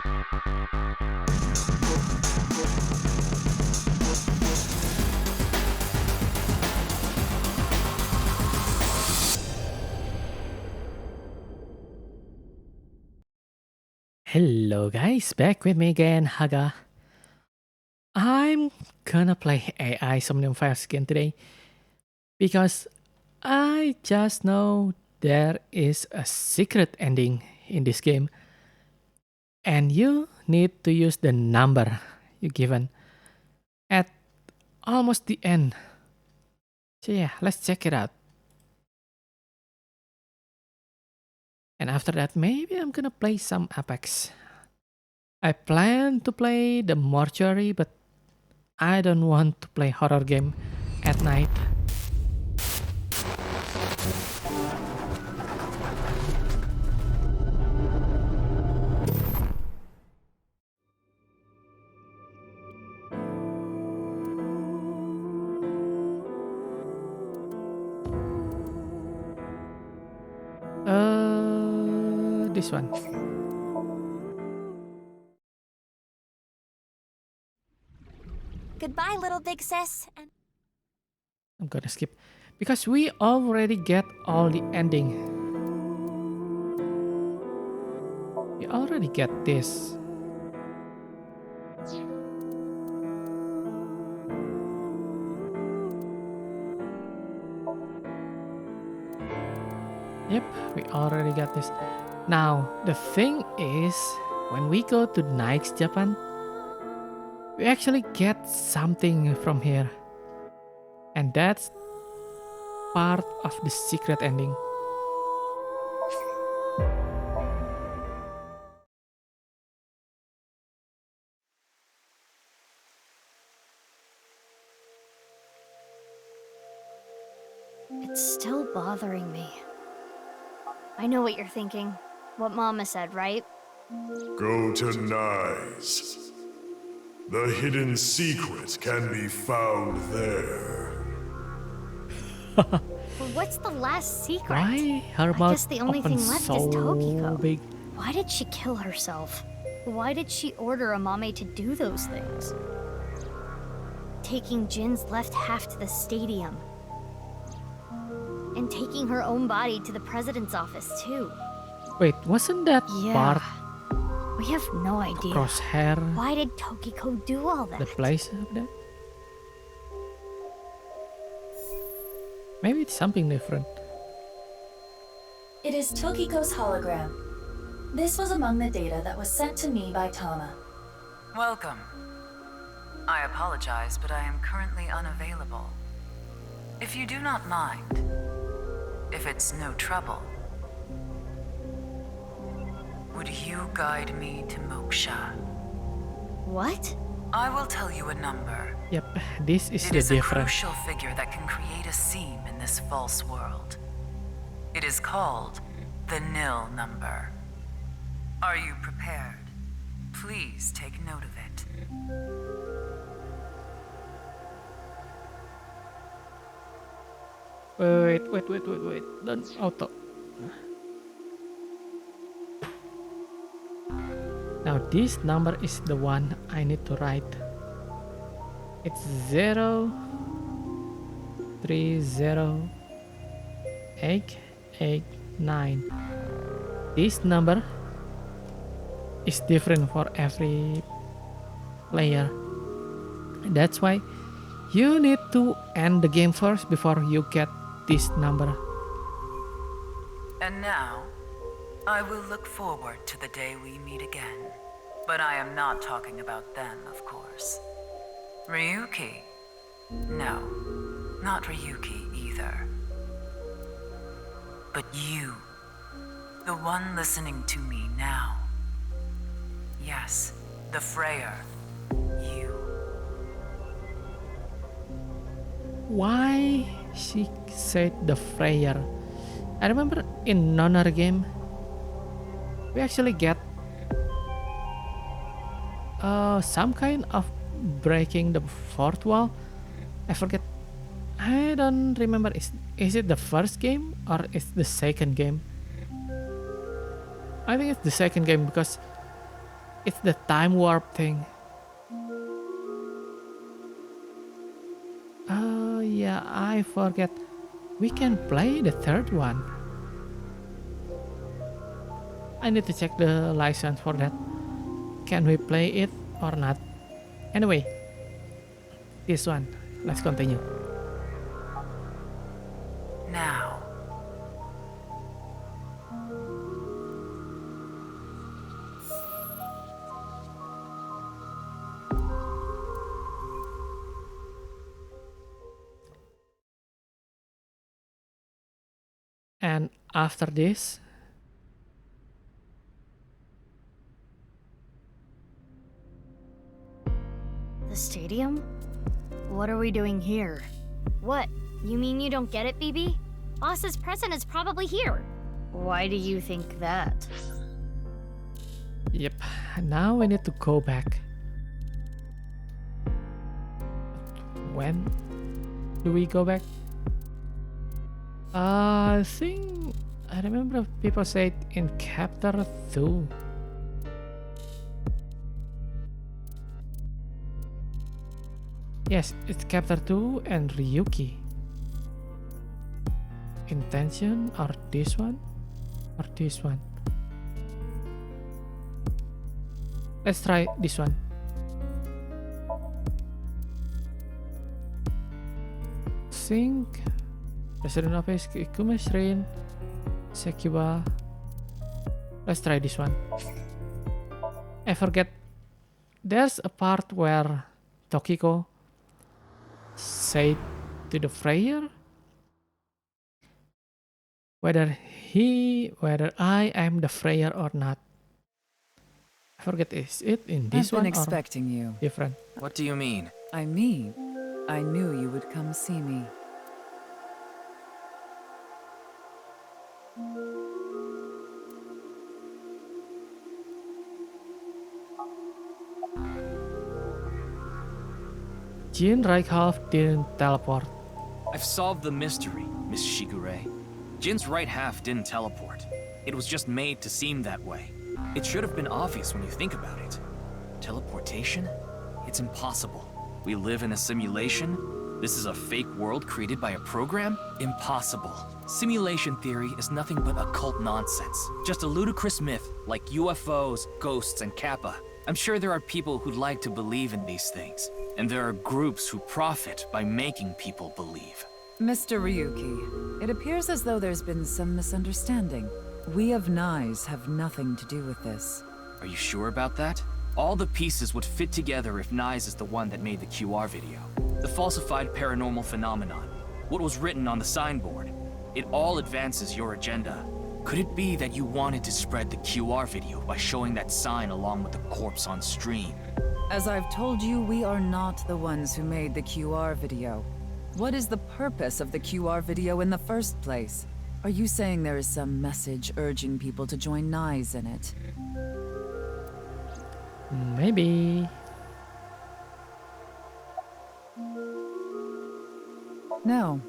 Hello guys, back with me again, Haga. I'm gonna play AI Somnium Files again today because I just know there is a secret ending in this game and you need to use the number you given at almost the end. So yeah, let's check it out. And after that, maybe I'm gonna play some Apex. I plan to play the Mortuary, but I don't want to play horror game at night. This one. Goodbye, little big sis. And I'm gonna skip because we already get all the ending. We already get this. Yep, we already got this. Now, the thing is, when we go to Nike's Japan, we actually get something from here. And that's part of the secret ending. it's still bothering me. I know what you're thinking. What Mama said, right? Go to Nyes. The hidden secret can be found there. But what's the last secret? Why her I mouth guess the only thing open left so is Tokiko. big? Why did she kill herself? Why did she order Amame to do those things? Taking Jin's left half to the stadium. And taking her own body to the president's office, too. Wait, wasn't that part We have no idea. crosshair? Why did Tokiko do all that? The place of that? Maybe it's something different. It is Tokiko's hologram. This was among the data that was sent to me by Tama. Welcome. I apologize, but I am currently unavailable. If you do not mind, if it's no trouble, would you guide me to Moksha? What? I will tell you a number. Yep, this is It the is a difference. crucial figure that can create a seam in this false world. It is called the nil number. Are you prepared? Please take note of it. Wait. Don't auto. Now this number is the one I need to write. It's 0308889. This number is different for every player. That's why you need to end the game first before you get this number. And now, I will look forward to the day we meet again. But I am not talking about them, of course. Ryuki? No, not Ryuki either. But you, the one listening to me now. Yes, the Freyer. You. Why she said the Freyer? I remember in another game, we actually get some kind of breaking the fourth wall. I forget. I don't remember. Is it the first game or is the second game? I think it's the second game because It's the time warp thing. Oh yeah, I forget. We can play the third one. I need to check the license for that. Can we play it or not? Anyway, this one. Let's continue. Now, And after this, The stadium? What are we doing here? What? You mean you don't get it, BB? Boss's present is probably here. Why do you think that? yep, now we need to go back. When do we go back? I think I remember people said in chapter 2. Yes, it's chapter 2 and Ryuki. Intention or this one? Or this one? Let's try this one. Sync. President Office, Ikume Shrine, Sekiba. Let's try this one. I forget. There's a part where Tokiko said to the Freyer whether I am the Freyer or not. I forget, is it in this I've been one expecting or you. different? What do you mean? I mean, I knew you would come see me. Jin Reikhoff didn't teleport. I've solved the mystery, Miss Shigure. Jin's right half didn't teleport. It was just made to seem that way. It should have been obvious when you think about it. Teleportation? It's impossible. We live in a simulation? This is a fake world created by a program? Impossible. Simulation theory is nothing but occult nonsense. Just a ludicrous myth like UFOs, ghosts, and Kappa. I'm sure there are people who'd like to believe in these things. And there are groups who profit by making people believe. Mr. Ryuki, it appears as though there's been some misunderstanding. We of Nyes have nothing to do with this. Are you sure about that? All the pieces would fit together if Nyes is the one that made the QR video. The falsified paranormal phenomenon. What was written on the signboard. It all advances your agenda. Could it be that you wanted to spread the QR video by showing that sign along with the corpse on stream? As I've told you, we are not the ones who made the QR video. What is the purpose of the QR video in the first place? Are you saying there is some message urging people to join Nyes in it? Maybe. No,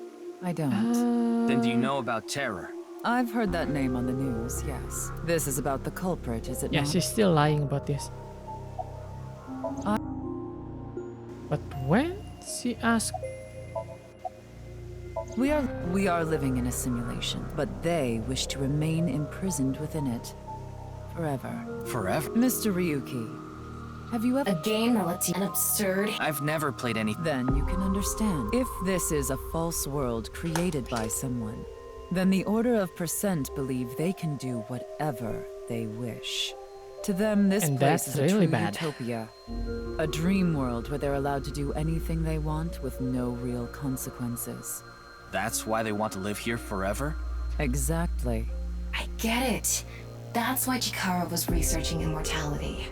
I don't. Then do you know about Terror? I've heard that name on the news, yes. This is about the culprit, is it Yeah, not? she's still lying about this. But when she asked, We are living in a simulation, but they wish to remain imprisoned within it. Forever. Forever? Mr. Ryuki, have you ever... A game that lets you an absurd. I've never played any. Then you can understand. If this is a false world created by someone, then the Order of Percent believe they can do whatever they wish. To them, this And place that's is a really true bad. utopia. A dream world where they're allowed to do anything they want with no real consequences. That's why they want to live here forever? Exactly. I get it. That's why Chikara was researching immortality.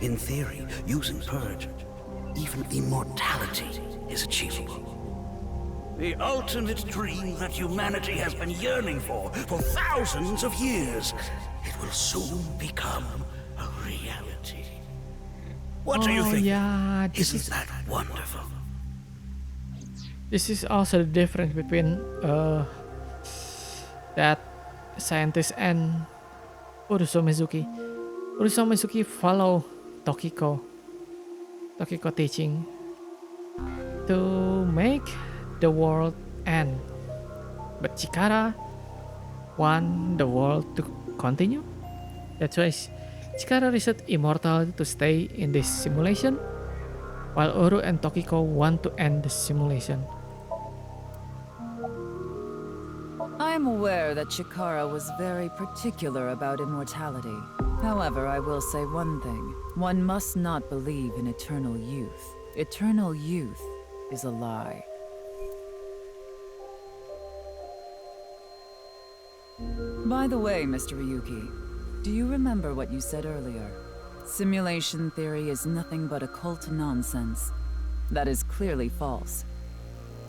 In theory, using Purge, even immortality is achievable. The ultimate dream that humanity has been yearning for thousands of years. It will soon become a reality. What do you oh think? yeah, this Isn't is that wonderful? this is also the difference between that scientist and Uruso Mizuki. Urusa Mizuki follow Tokiko, Tokiko teaching to make the world end. But Chikara want the world to continue. That's why Chikara reset immortal to stay in this simulation, while Uru and Tokiko want to end the simulation. I am aware that Chikara was very particular about immortality. However, I will say one thing. One must not believe in eternal youth. Eternal youth is a lie. By the way, Mr. Ryuki, do you remember what you said earlier? Simulation theory is nothing but occult nonsense. That is clearly false.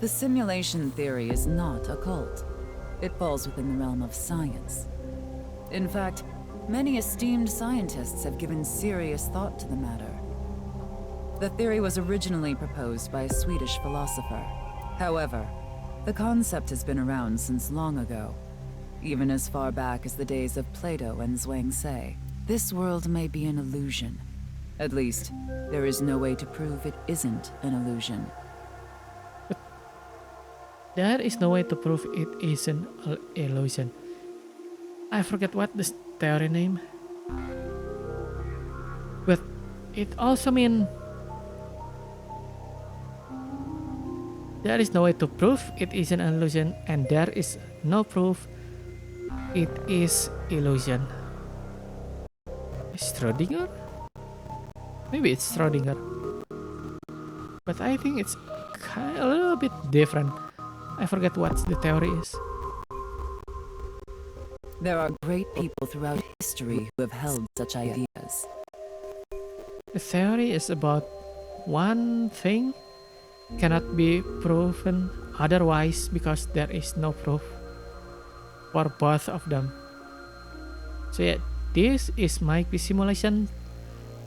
The simulation theory is not occult. It falls within the realm of science. In fact, many esteemed scientists have given serious thought to the matter. The theory was originally proposed by a Swedish philosopher. However, the concept has been around since long ago, even as far back as the days of Plato and Zhuangzi. This world may be an illusion. At least, there is no way to prove it isn't an illusion. There is no way to prove it isn't an illusion. I forget what the theory name. But it also means there is no way to prove it isn't an illusion, and there is no proof it is illusion. Schrödinger? Maybe it's Schrödinger. But I think it's a little bit different. I forget what the theory is. There are great people throughout history who have held such ideas. The theory is about one thing cannot be proven otherwise because there is no proof for both of them. So yeah, this is might be simulation,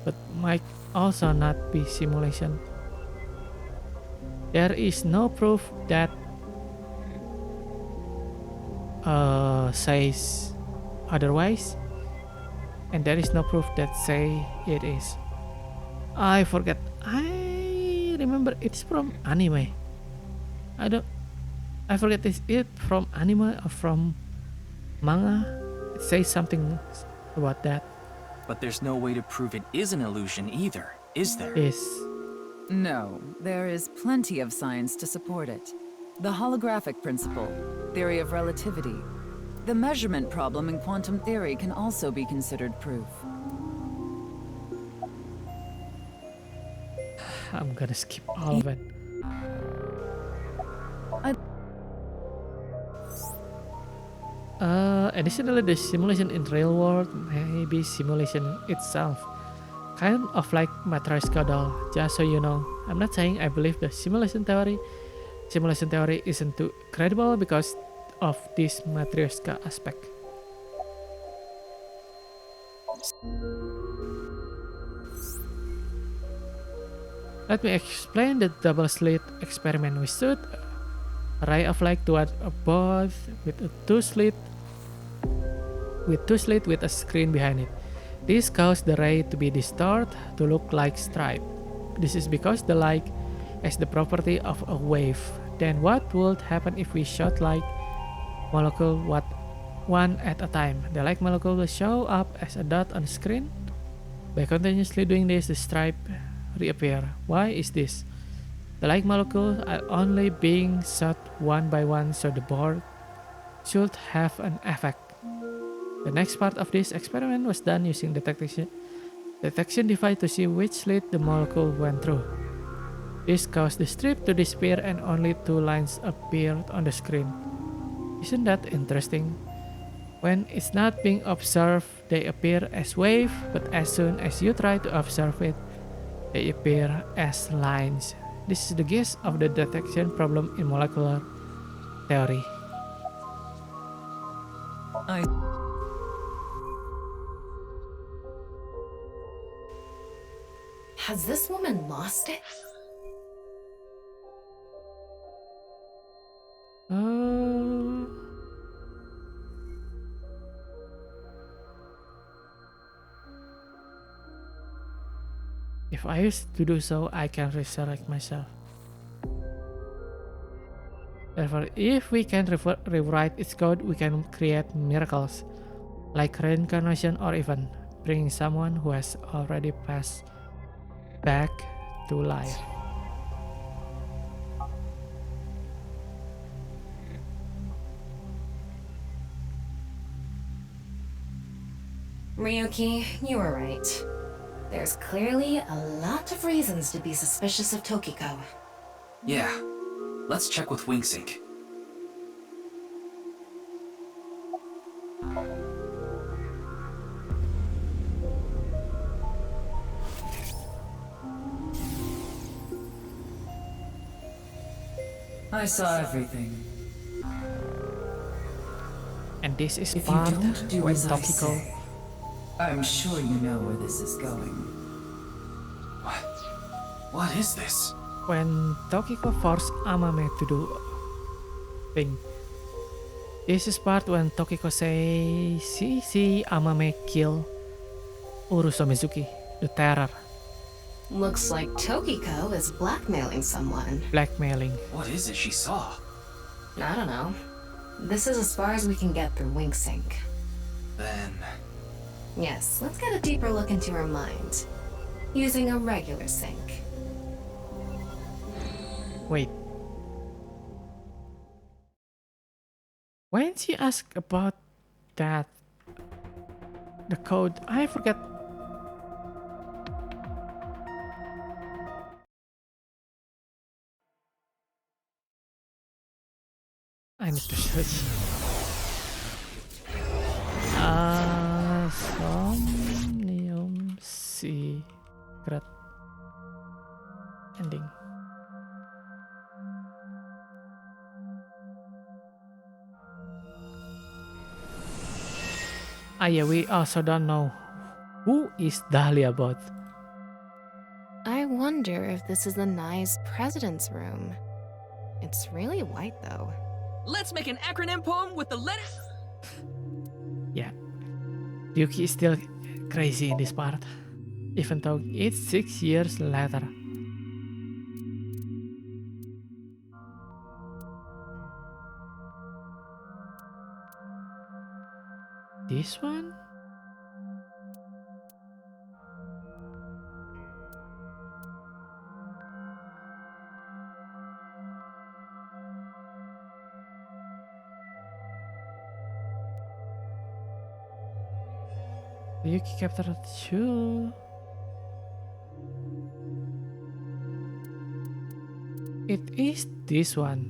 but might also not be simulation. There is no proof that says otherwise, and there is no proof that say it is. I forget. I remember it's from anime. I forget, is it from anime or from manga? It says something about that. But there's no way to prove it is an illusion either, is there? Is No, there is plenty of science to support it. The holographic principle, theory of relativity, the measurement problem in quantum theory can also be considered proof. I'm gonna skip all of it. Additionally, the simulation in real world may be simulation itself, kind of like Matryoshka doll. Just so you know, I'm not saying I believe the simulation theory. Simulation theory isn't too credible because of this Matryoshka aspect. Let me explain the double slit experiment. We shoot a ray of light toward a board with two slits with a screen behind it. This caused the ray to be distorted to look like stripe. This is because the light has the property of a wave. Then what would happen if we shot light molecule one at a time? The light molecule will show up as a dot on the screen. By continuously doing this, the stripe reappear. Why is this? The light molecules are only being shot one by one, so the board should have an effect. The next part of this experiment was done using detection device to see which slit the molecule went through. This caused the strip to disappear and only two lines appeared on the screen. Isn't that interesting? When it's not being observed, they appear as wave, but as soon as you try to observe it, they appear as lines. This is the gist of the detection problem in molecular theory. Has this woman lost it? If I used to do so, I can resurrect myself. Therefore, if we can rewrite its code, we can create miracles, like reincarnation or even bringing someone who has already passed back to life. Ryuki, you were right. There's clearly a lot of reasons to be suspicious of Tokiko. Yeah. Let's check with WingSync. I saw everything. And this is If you part don't do when as I Tokiko. say, I'm sure you know where this is going. What is this? When Tokiko forced Amame to do thing. This is part when Tokiko say she see Amame kill Uruso Mizuki, the terror, Looks like Tokiko is blackmailing someone. blackmailing. What is it she saw? I don't know. This is as far as we can get through WingSync. Then... Yes, let's get a deeper look into her mind. Using a regular sync. Wait. When she asked about that, the code, I forget. I need to search. Somnium secret ending. Ah yeah, we also don't know who is Dahlia bot. I wonder if this is the nice president's room. It's really white though. Let's make an acronym poem with the letters. Yeah, Ryuki is still crazy in this part, even though it's 6 years later. This one? Ryuki captured 2. It is this one.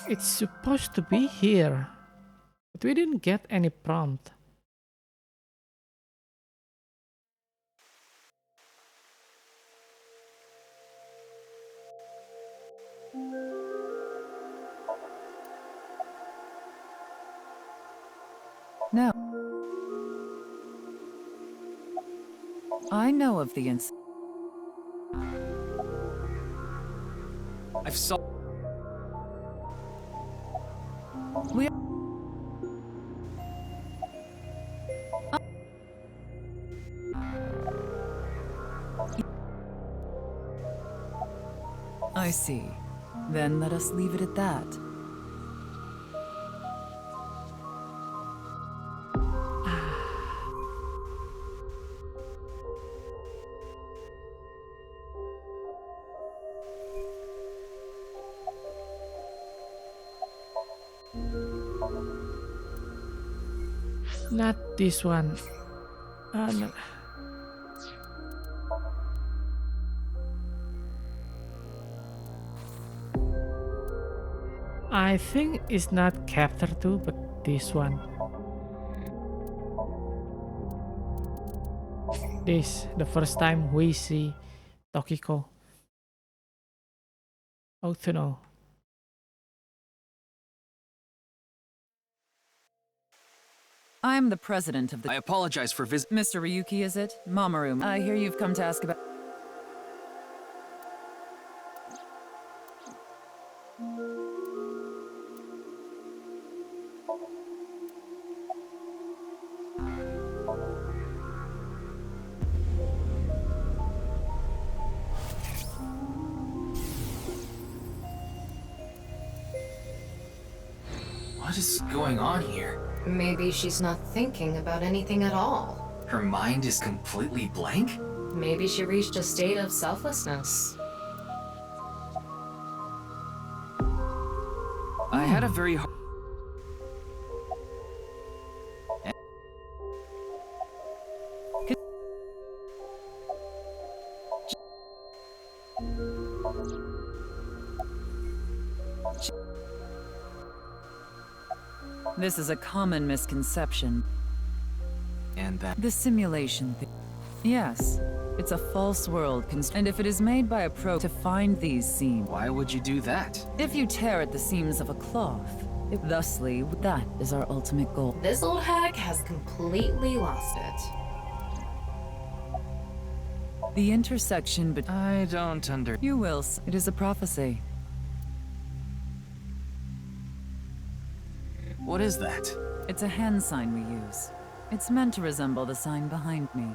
It's supposed to be here, but we didn't get any prompt. No. I know of the incident. I've saw... We... I see. Then let us leave it at that. Not this one. No. I think it's not Chapter 2, but this one. This, the first time we see Tokiko. How to know? I'm the president of the— I apologize for Mr. Ryuki, is it? Mamoru, I hear you've come to ask about— What is going on here? Maybe she's not thinking about anything at all. Her mind is completely blank? Maybe she reached a state of selflessness. I had a very hard... This is a common misconception. And that... The simulation Yes, it's a false world and if it is made by a pro to find these seams. Why would you do that? If you tear at the seams of a cloth, thusly, that is our ultimate goal. This old hag has completely lost it. The intersection I don't You will. It is a prophecy. What is that? It's a hand sign we use. It's meant to resemble the sign behind me.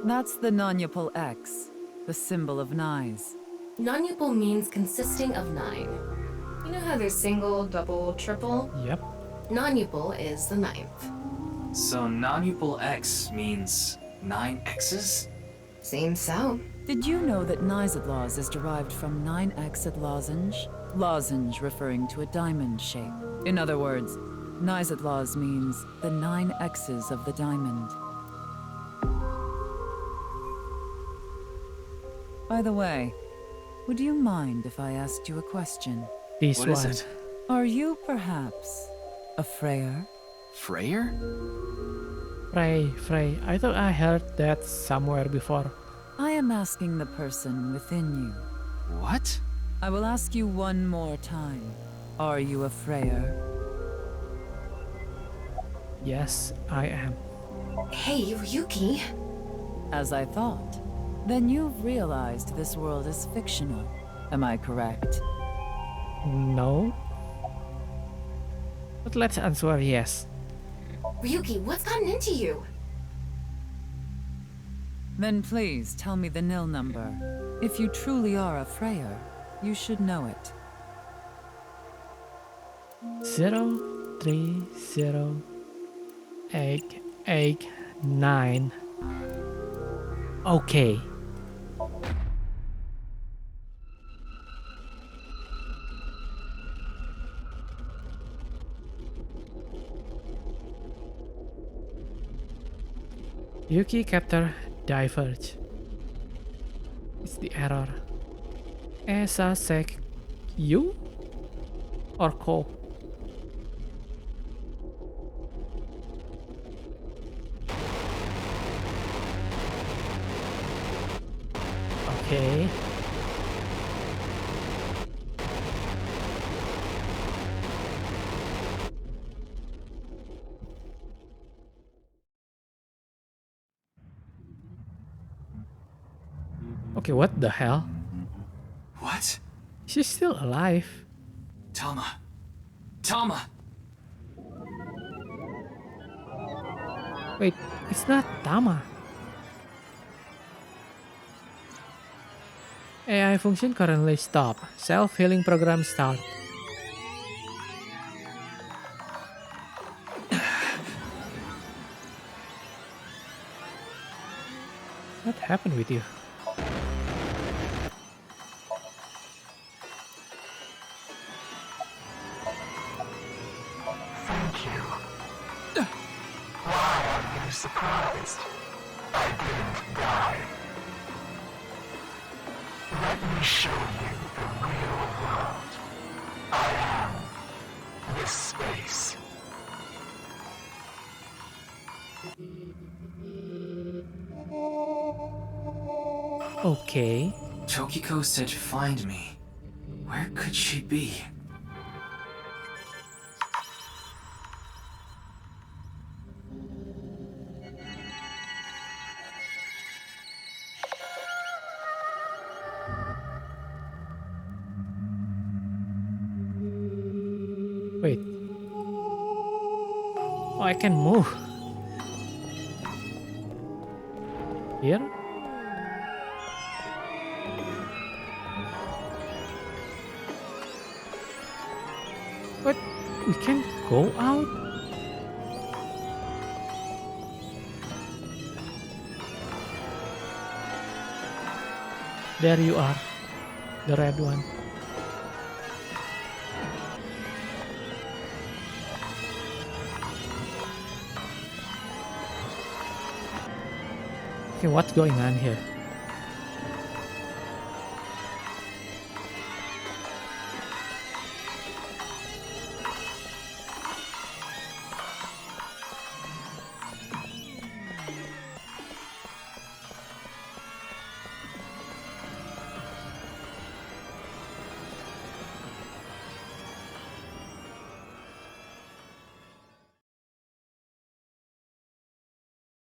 That's the non-upal X, the symbol of Nais. Non-upal means consisting of 9. You know how there's single, double, triple? Yep. Non-upal is the 9th. So non-upal X means 9 X's? Seems so. Did you know that Nizadlaws is derived from 9-Xed lozenge? Lozenge referring to a diamond shape. In other words, Nizadlaws means the 9 X's of the diamond. By the way, would you mind if I asked you a question? This What one. is it? Are you perhaps a Freyer? Freyer? Frey. I thought I heard that somewhere before. I am asking the person within you. What? I will ask you one more time. Are you a Freyer? Yes, I am. Hey, Ryuki. As I thought. Then you've realized this world is fictional. Am I correct? No. But let's answer yes. Ryuki, what's gotten into you? Then please tell me the nil number. If you truly are a Freyer, you should know it. 030889. Okay. Yuki capture diverge. It's the error. Esa sec you or ko? Okay. Okay, what the hell? What? She's still alive. Tama. Tama! Wait, it's not Tama. AI function currently stop. Self-healing program start. What happened with you? Thank you. Why are you surprised? I didn't die. Let me show you the real world. I am this space. Okay. Tokiko said find me. Where could she be? Wait. Oh, I can move. Here? What? We can go out? There you are. The red one. Okay, what's going on here?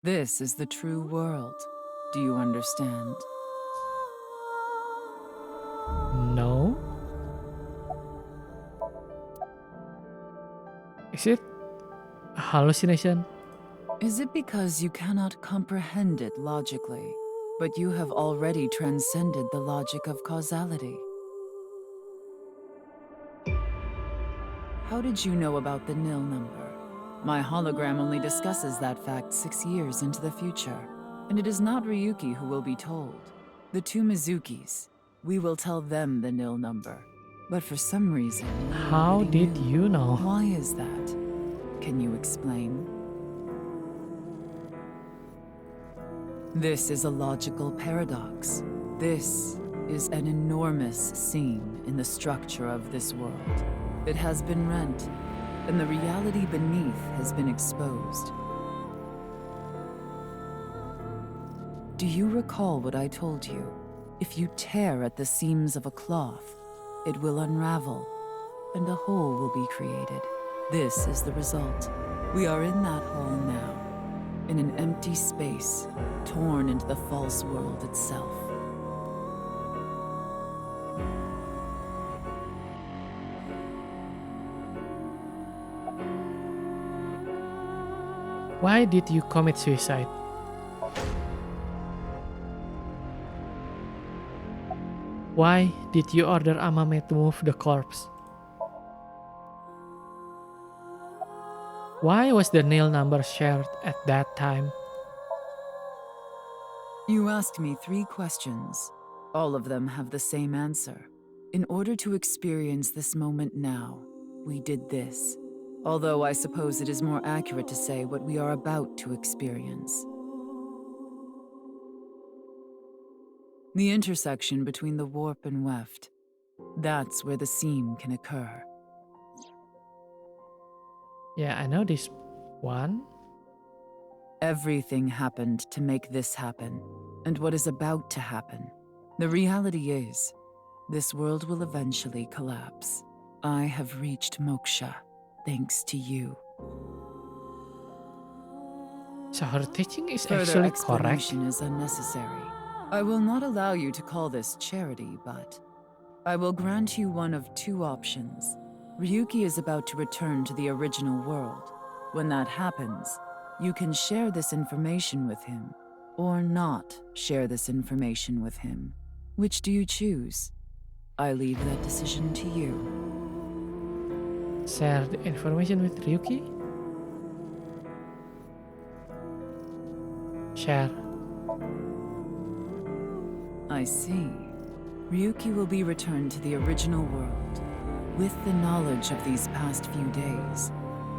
This is the true world. Do you understand? No? Is it a hallucination? Is it because you cannot comprehend it logically, but you have already transcended the logic of causality? How did you know about the nil number? My hologram only discusses that fact 6 years into the future, and it is not Ryuki who will be told. The two Mizukis. We will tell them the nil number. But for some reason, you How already did knew. you know? Why is that? Can you explain? This is a logical paradox. This is an enormous seam in the structure of this world. It has been rent, and the reality beneath has been exposed. Do you recall what I told you? If you tear at the seams of a cloth, it will unravel, and a hole will be created. This is the result. We are in that hole now, in an empty space, torn into the false world itself. Why did you commit suicide? Why did you order Amame to move the corpse? Why was the nil number shared at that time? You asked me 3 questions. All of them have the same answer. In order to experience this moment now, we did this. Although I suppose it is more accurate to say what we are about to experience. The intersection between the warp and weft. That's where the seam can occur. Yeah, I know this one. Everything happened to make this happen, and what is about to happen. The reality is, this world will eventually collapse. I have reached moksha, thanks to you. So her teaching is Further actually correct. explanation is unnecessary. I will not allow you to call this charity, but I will grant you one of 2 options. Ryuki is about to return to the original world. When that happens, you can share this information with him, or not share this information with him. Which do you choose? I leave that decision to you. Share the information with Ryuki? Share. I see. Ryuki will be returned to the original world, with the knowledge of these past few days,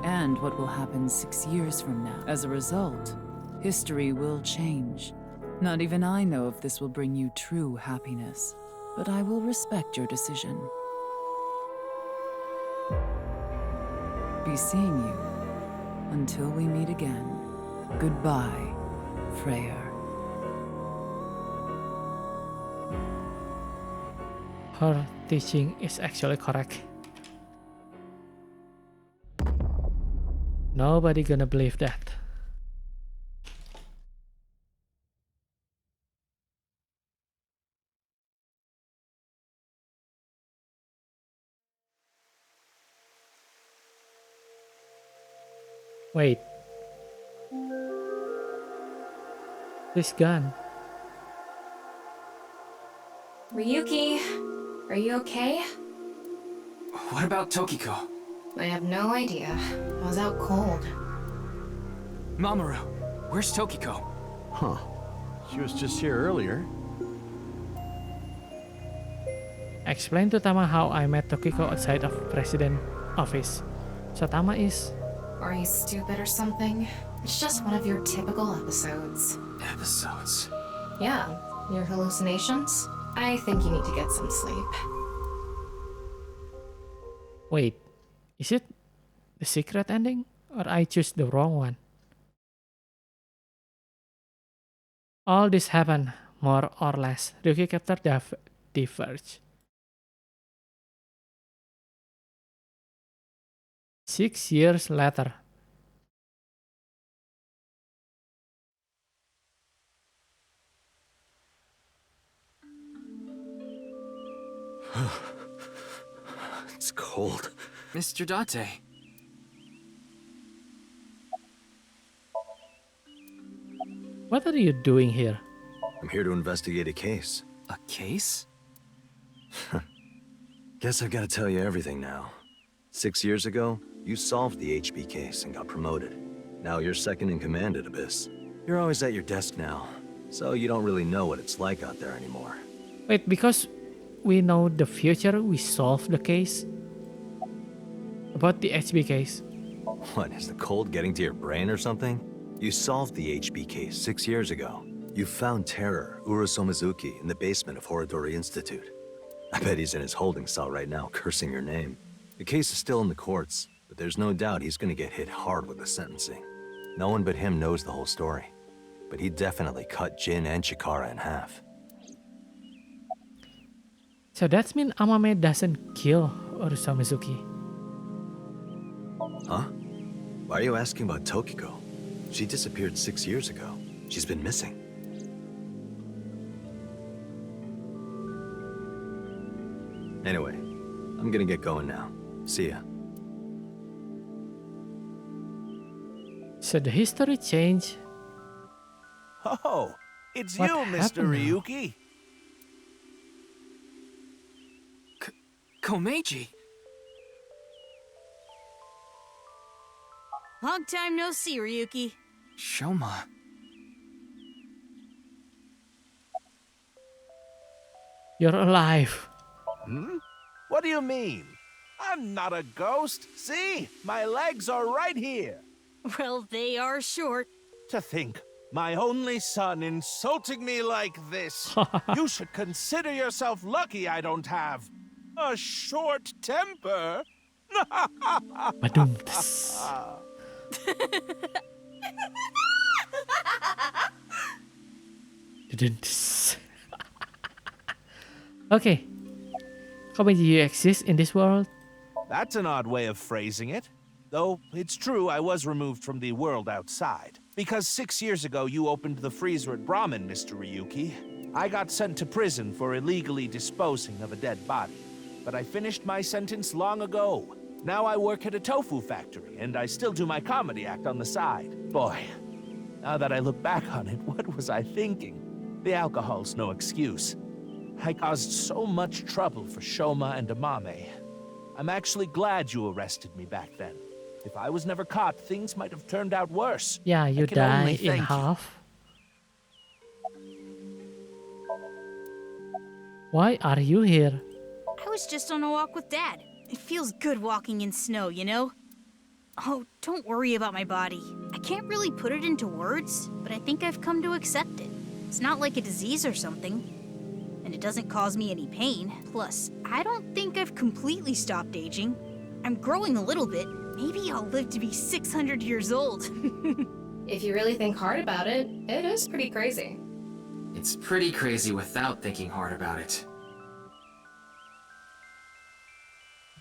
and what will happen 6 years from now. As a result, history will change. Not even I know if this will bring you true happiness, but I will respect your decision. Be seeing you. Until we meet again. Goodbye, Freyr. Her teaching is actually correct. Nobody gonna believe that. Wait. This gun. Ryuki, are you okay? What about Tokiko? I have no idea. I was out cold. Mamoru, where's Tokiko? Huh. She was just here earlier. Explain to Tama how I met Tokiko outside of president office. So Tama is... Are you stupid or something? It's just one of your typical episodes. Episodes? Yeah, your hallucinations? I think you need to get some sleep. Wait, is it the secret ending? Or I choose the wrong one? All this happened, more or less. Ryuki captured the Verge. 6 years later. It's cold. Mr. Date. What are you doing here? I'm here to investigate a case. A case? Guess I've got to tell you everything now. 6 years ago, you solved the HB case and got promoted. Now you're second in command at Abyss. You're always at your desk now, so you don't really know what it's like out there anymore. Wait, because we know the future, we solve the case? About the HB case? What, is the cold getting to your brain or something? You solved the HB case 6 years ago. You found Terror, Urusomizuki, in the basement of Horodori Institute. I bet he's in his holding cell right now, cursing your name. The case is still in the courts, but there's no doubt he's gonna get hit hard with the sentencing. No one but him knows the whole story. But he definitely cut Jin and Chikara in half. So that means Amame doesn't kill Urusomizuki. Huh? Why are you asking about Tokiko? She disappeared 6 years ago. She's been missing. Anyway, I'm gonna get going now. See ya. So the history changed. Oh, it's What you, Mr. happened now? Ryuki. Komeiji! Long time no see, Ryuki. Shoma. You're alive. Hmm? What do you mean? I'm not a ghost. See? My legs are right here. Well, they are short. To think, my only son insulting me like this. You should consider yourself lucky I don't have a short temper. Okay. Komeiji, you exist in this world? That's an odd way of phrasing it. Though, it's true I was removed from the world outside. Because 6 years ago you opened the freezer at Brahmin, Mr. Ryuki. I got sent to prison for illegally disposing of a dead body. But I finished my sentence long ago. Now I work at a tofu factory, and I still do my comedy act on the side. Boy, now that I look back on it, what was I thinking? The alcohol's no excuse. I caused so much trouble for Shoma and Amame. I'm actually glad you arrested me back then. If I was never caught, things might have turned out worse. Yeah, you I can only die in thank you. half. Why are you here? I was just on a walk with Dad. It feels good walking in snow, you know? Oh, don't worry about my body. I can't really put it into words, but I think I've come to accept it. It's not like a disease or something. And it doesn't cause me any pain. Plus, I don't think I've completely stopped aging. I'm growing a little bit. Maybe I'll live to be 600 years old. If you really think hard about it, it is pretty crazy. It's pretty crazy without thinking hard about it.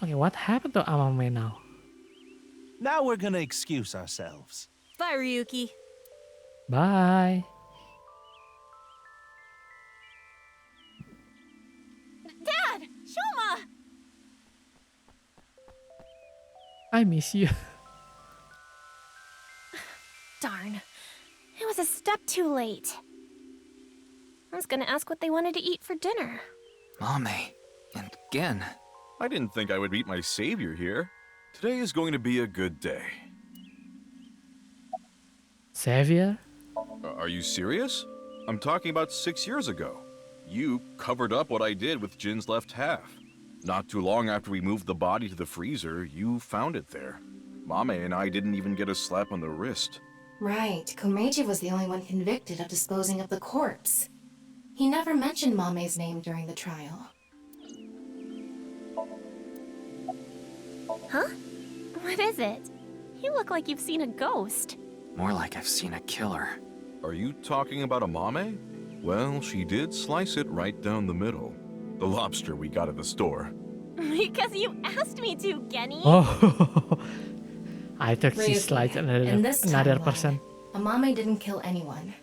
Okay, what happened to Amame now? Now we're gonna excuse ourselves. Bye, Ryuki. Bye. Dad! Shoma! I miss you. too late. I was gonna ask what they wanted to eat for dinner. Mame. And again. I didn't think I would meet my savior here. Today is going to be a good day. Xavier? Are you serious? I'm talking about 6 years ago. You covered up what I did with Jin's left half. Not too long after we moved the body to the freezer, you found it there. Mame and I didn't even get a slap on the wrist. Right, Komeiji was the only one convicted of disposing of the corpse. He never mentioned Mame's name during the trial. Huh? What is it? You look like you've seen a ghost. More like I've seen a killer. Are you talking about a Mame? Well, she did slice it right down the middle. The lobster we got at the store. Because you asked me to, Genny. Oh, I thought she Ryuki, sliced in another this person. Amame didn't kill anyone.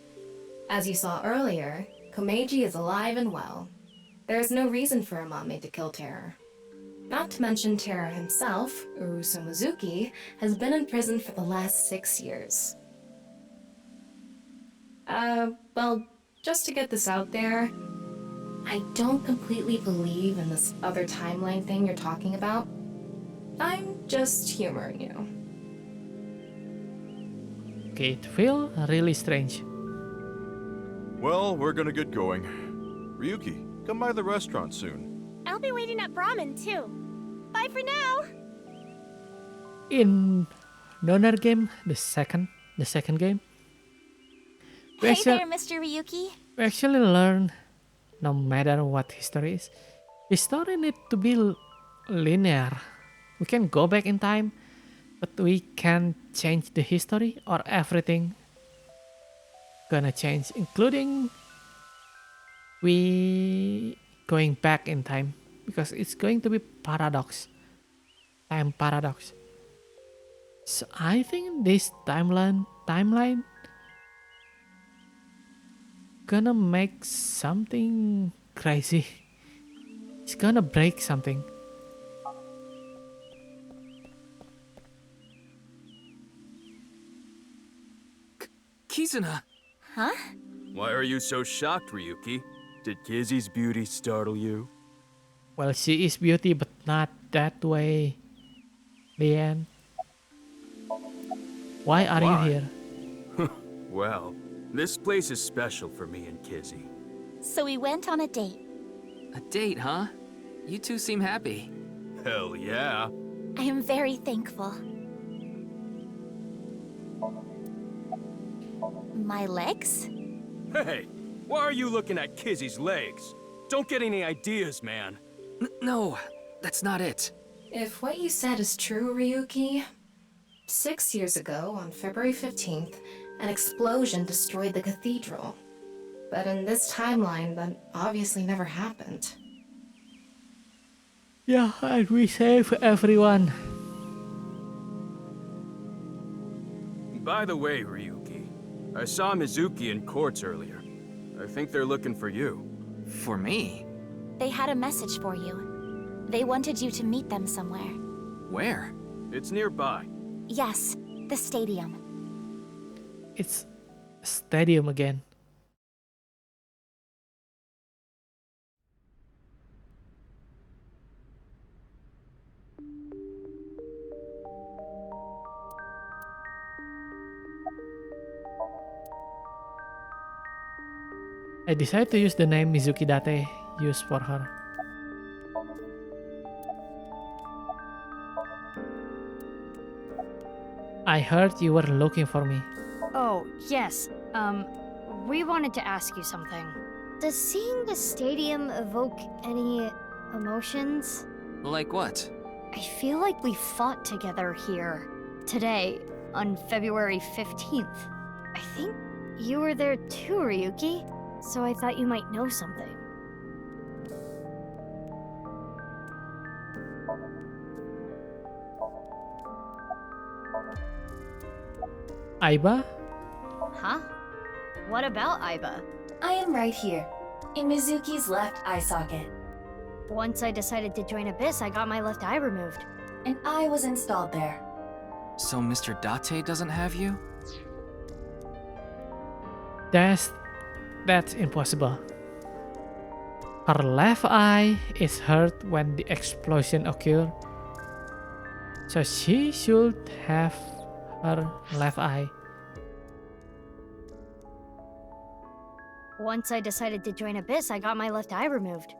As you saw earlier, Komeiji is alive and well. There is no reason for Amame to kill Terror. Not to mention Terror himself, Urusu Mizuki, has been in prison for the last 6 years. Well, just to get this out there, I don't completely believe in this other timeline thing you're talking about. I'm just humoring you. Okay, it feels really strange. Well, we're gonna get going. Ryuki, come by the restaurant soon. I'll be waiting at Brahmin too. Bye for now. In another game, the second game, Hey there, Mr. Ryuki. we actually learn, no matter what history is, history need to be linear. We can go back in time, but we can change the history or everything gonna change, including we going back in time, because it's going to be paradox, time paradox. So I think this timeline gonna make something crazy. It's gonna break something. Kizuna! Huh? Why are you so shocked, Ryuki? Did Kizzy's beauty startle you? Well, she is beauty, but not that way. Lian. Why are you here? Well, this place is special for me and Kizzy. So we went on a date. A date, huh? You two seem happy. Hell yeah. I am very thankful. My legs? Hey, why are you looking at Kizzy's legs? Don't get any ideas, man. No, that's not it. If what you said is true, Ryuki, 6 years ago, on February 15th, an explosion destroyed the cathedral. But in this timeline, that obviously never happened. Yeah, and we save everyone. By the way, Ryuki, I saw Mizuki in courts earlier. I think they're looking for you. For me? They had a message for you. They wanted you to meet them somewhere. Where? It's nearby. Yes, the stadium. It's stadium again. I decided to use the name Mizuki Date used for her. I heard you were looking for me. Oh, yes. We wanted to ask you something. Does seeing the stadium evoke any emotions? Like what? I feel like we fought together here. Today, on February 15th. I think you were there too, Ryuki. So I thought you might know something. Aiba? Huh? What about Aiba? I am right here, in Mizuki's left eye socket. Once I decided to join Abyss, I got my left eye removed. And I was installed there. So Mr. Date doesn't have you? That's impossible. Her left eye is hurt when the explosion occurred, so she should have her left eye. Once I decided to join Abyss, I got my left eye removed.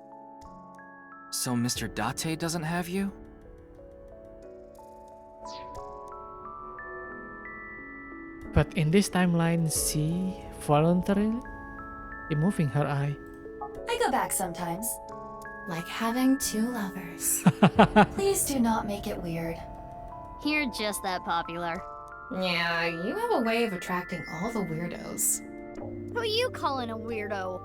So Mr. Date doesn't have you? But in this timeline, she voluntarily removing her eye. I go back sometimes. Like having two lovers. Please do not make it weird. You're just that popular. Yeah, you have a way of attracting all the weirdos. Who you calling a weirdo?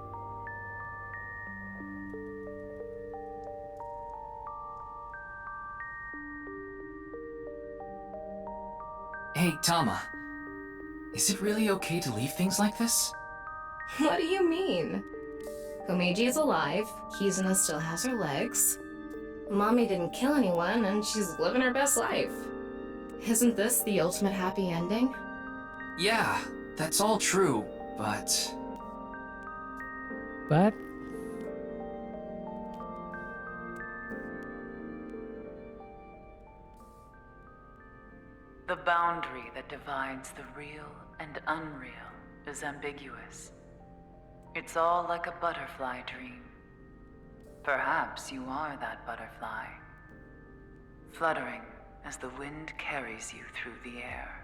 Hey, Tama. Is it really okay to leave things like this? What do you mean? Komeiji is alive, Kizuna still has her legs. Mommy didn't kill anyone, and she's living her best life. Isn't this the ultimate happy ending? Yeah, that's all true, but... But The boundary that divides the real and unreal is ambiguous. It's all like a butterfly dream. Perhaps you are that butterfly, fluttering as the wind carries you through the air.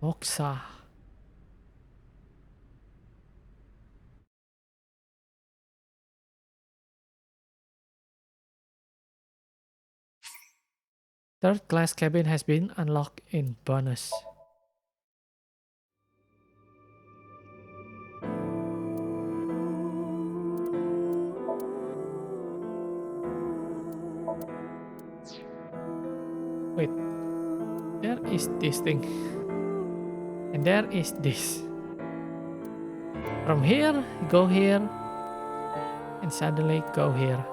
Moksha. Third class cabin has been unlocked in bonus. Wait, there is this thing. And there is this. From here, go here. And suddenly go here.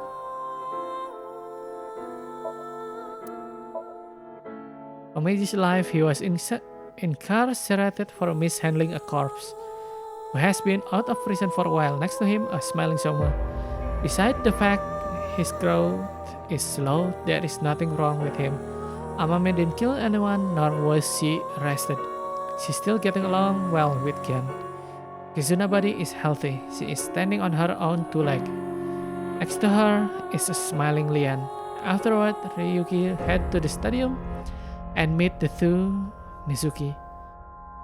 Komeji's life, he was incarcerated for mishandling a corpse, who has been out of prison for a while. Next to him, a smiling someone. Besides the fact his growth is slow, there is nothing wrong with him. Amame didn't kill anyone, nor was she arrested. She's still getting along well with Gen. Kizuna's body is healthy. She is standing on her own two legs. Next to her is a smiling Lian. Afterward, Ryuki head to the stadium and meet the two Mizuki.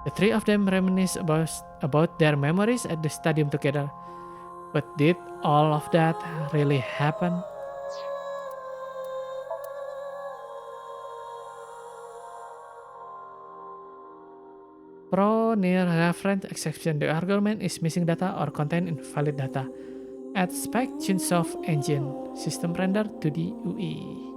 The three of them reminisce about their memories at the stadium together. But did all of that really happen? Pro near reference exception. The argument is missing data or contain invalid data. Add spec Chinsoft engine. System render to the UI.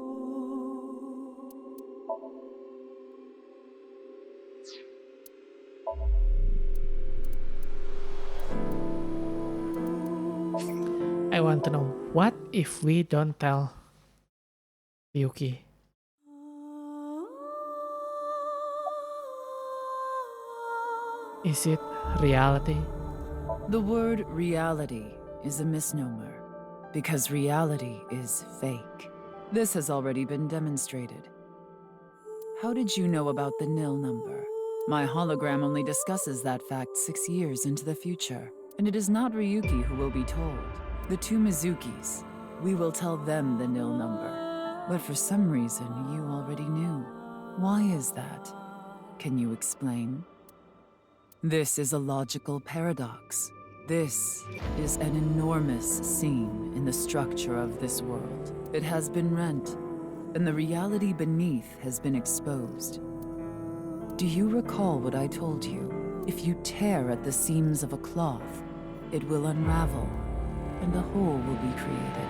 I want to know, what if we don't tell Ryuki? Is it reality? The word reality is a misnomer, because reality is fake. This has already been demonstrated. How did you know about the nil number? My hologram only discusses that fact 6 years into the future, and it is not Ryuki who will be told. The two Mizukis, we will tell them the nil number. But for some reason, you already knew. Why is that? Can you explain? This is a logical paradox. This is an enormous seam in the structure of this world. It has been rent, and the reality beneath has been exposed. Do you recall what I told you? If you tear at the seams of a cloth, it will unravel, and a hole will be created.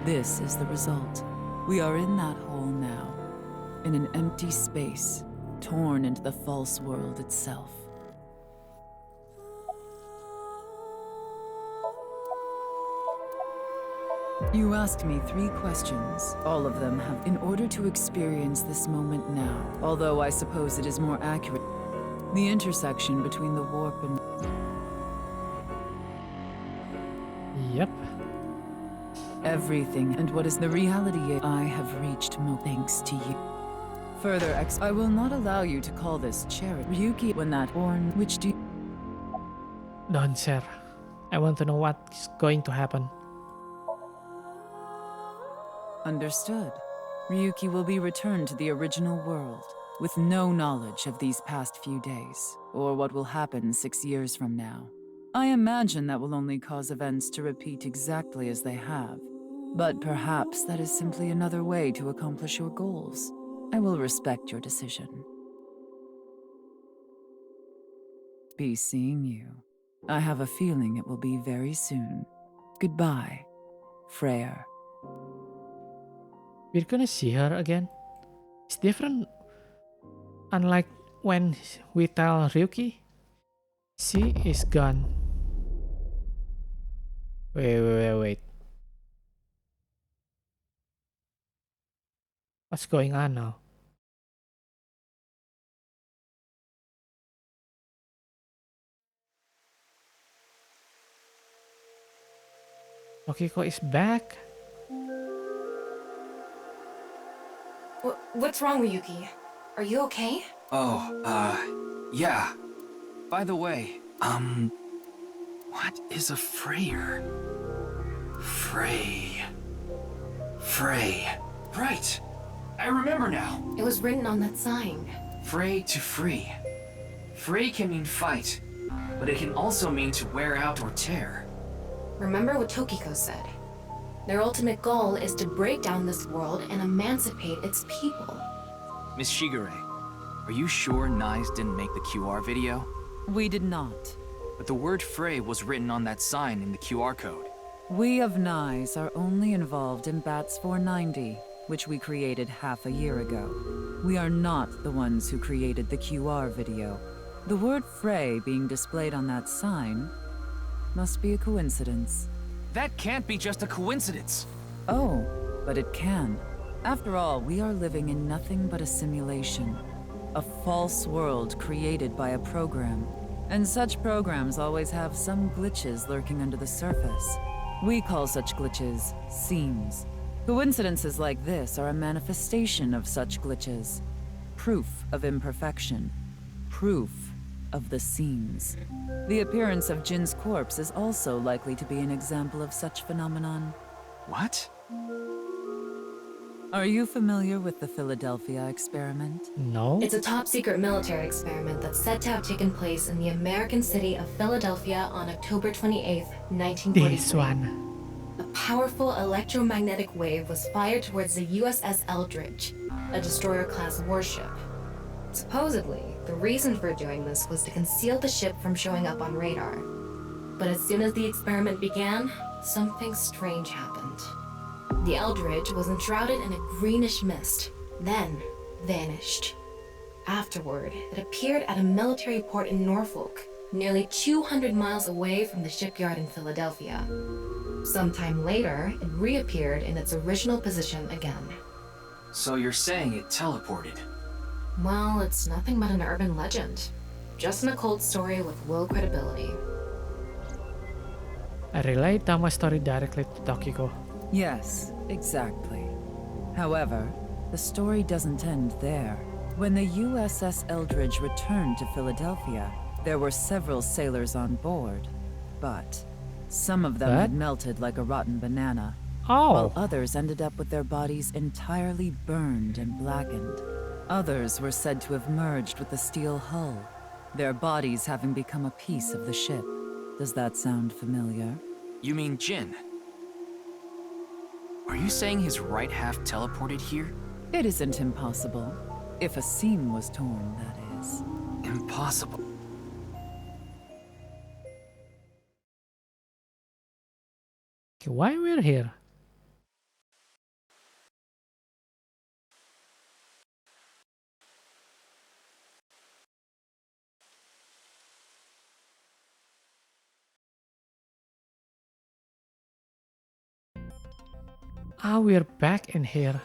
This is the result. We are in that hole now, in an empty space, torn into the false world itself. You asked me 3 questions. All of them have in order to experience this moment now. Although I suppose it is more accurate. The intersection between the warp and... Yep. Everything and what is the reality I have reached thanks to you. Further I will not allow you to call this charity. Ryuki, when that born, which do you... Don't, sir. I want to know what's going to happen. Understood. Ryuki will be returned to the original world, with no knowledge of these past few days, or what will happen 6 years from now. I imagine that will only cause events to repeat exactly as they have. But perhaps that is simply another way to accomplish your goals. I will respect your decision. Be seeing you. I have a feeling it will be very soon. Goodbye, Freyr. We're gonna see her again. It's different. Unlike when we tell Ryuki, she is gone. Wait. What's going on now? Tokiko is back. What's wrong, Ryuki? Are you okay? Oh, yeah. By the way, what is a Freyr? Frey. Right! I remember now. It was written on that sign. Frey to free. Frey can mean fight, but it can also mean to wear out or tear. Remember what Tokiko said. Their ultimate goal is to break down this world and emancipate its people. Miss Shigure, are you sure Nyes didn't make the QR video? We did not. But the word Frey was written on that sign in the QR code. We of Nyes are only involved in BATS 490, which we created half a year ago. We are not the ones who created the QR video. The word Frey being displayed on that sign must be a coincidence. That can't be just a coincidence. Oh, but it can. After all, we are living in nothing but a simulation. A false world created by a program. And such programs always have some glitches lurking under the surface. We call such glitches seams. Coincidences like this are a manifestation of such glitches. Proof of imperfection. Proof of the seams. The appearance of Jin's corpse is also likely to be an example of such phenomenon. What? Are you familiar with the Philadelphia experiment? No. It's a top-secret military experiment that's said to have taken place in the American city of Philadelphia on October 28, 1943. This one. A powerful electromagnetic wave was fired towards the USS Eldridge, a destroyer-class warship. Supposedly, the reason for doing this was to conceal the ship from showing up on radar. But as soon as the experiment began, something strange happened. The Eldridge was enshrouded in a greenish mist, then vanished. Afterward, it appeared at a military port in Norfolk, nearly 200 miles away from the shipyard in Philadelphia. Sometime later, it reappeared in its original position again. So you're saying it teleported? Well, it's nothing but an urban legend. Just an occult story with low credibility. I relate Tama's story directly to Tokiko. Yes, exactly. However, the story doesn't end there. When the USS Eldridge returned to Philadelphia, there were several sailors on board, but some of them had melted like a rotten banana, while others ended up with their bodies entirely burned and blackened. Others were said to have merged with the steel hull, their bodies having become a piece of the ship. Does that sound familiar? You mean Jin? Are you saying his right half teleported here? It isn't impossible. If a seam was torn, that is. Impossible. Okay, why we're here? Ah, we're back in here.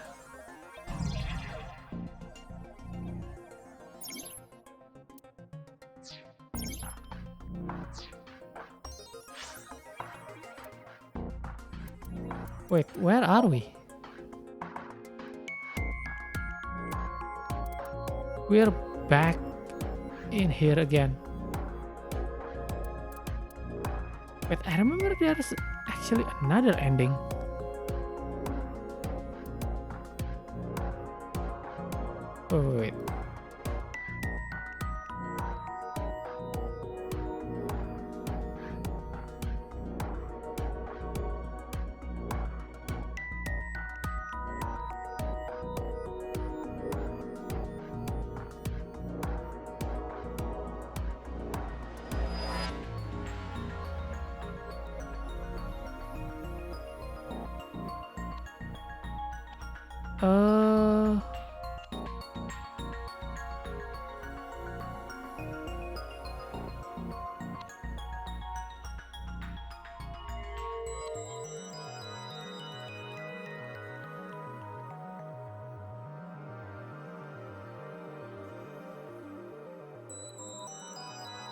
Wait, where are we? We're back in here again. Wait, I remember there's actually another ending. Oh, wait.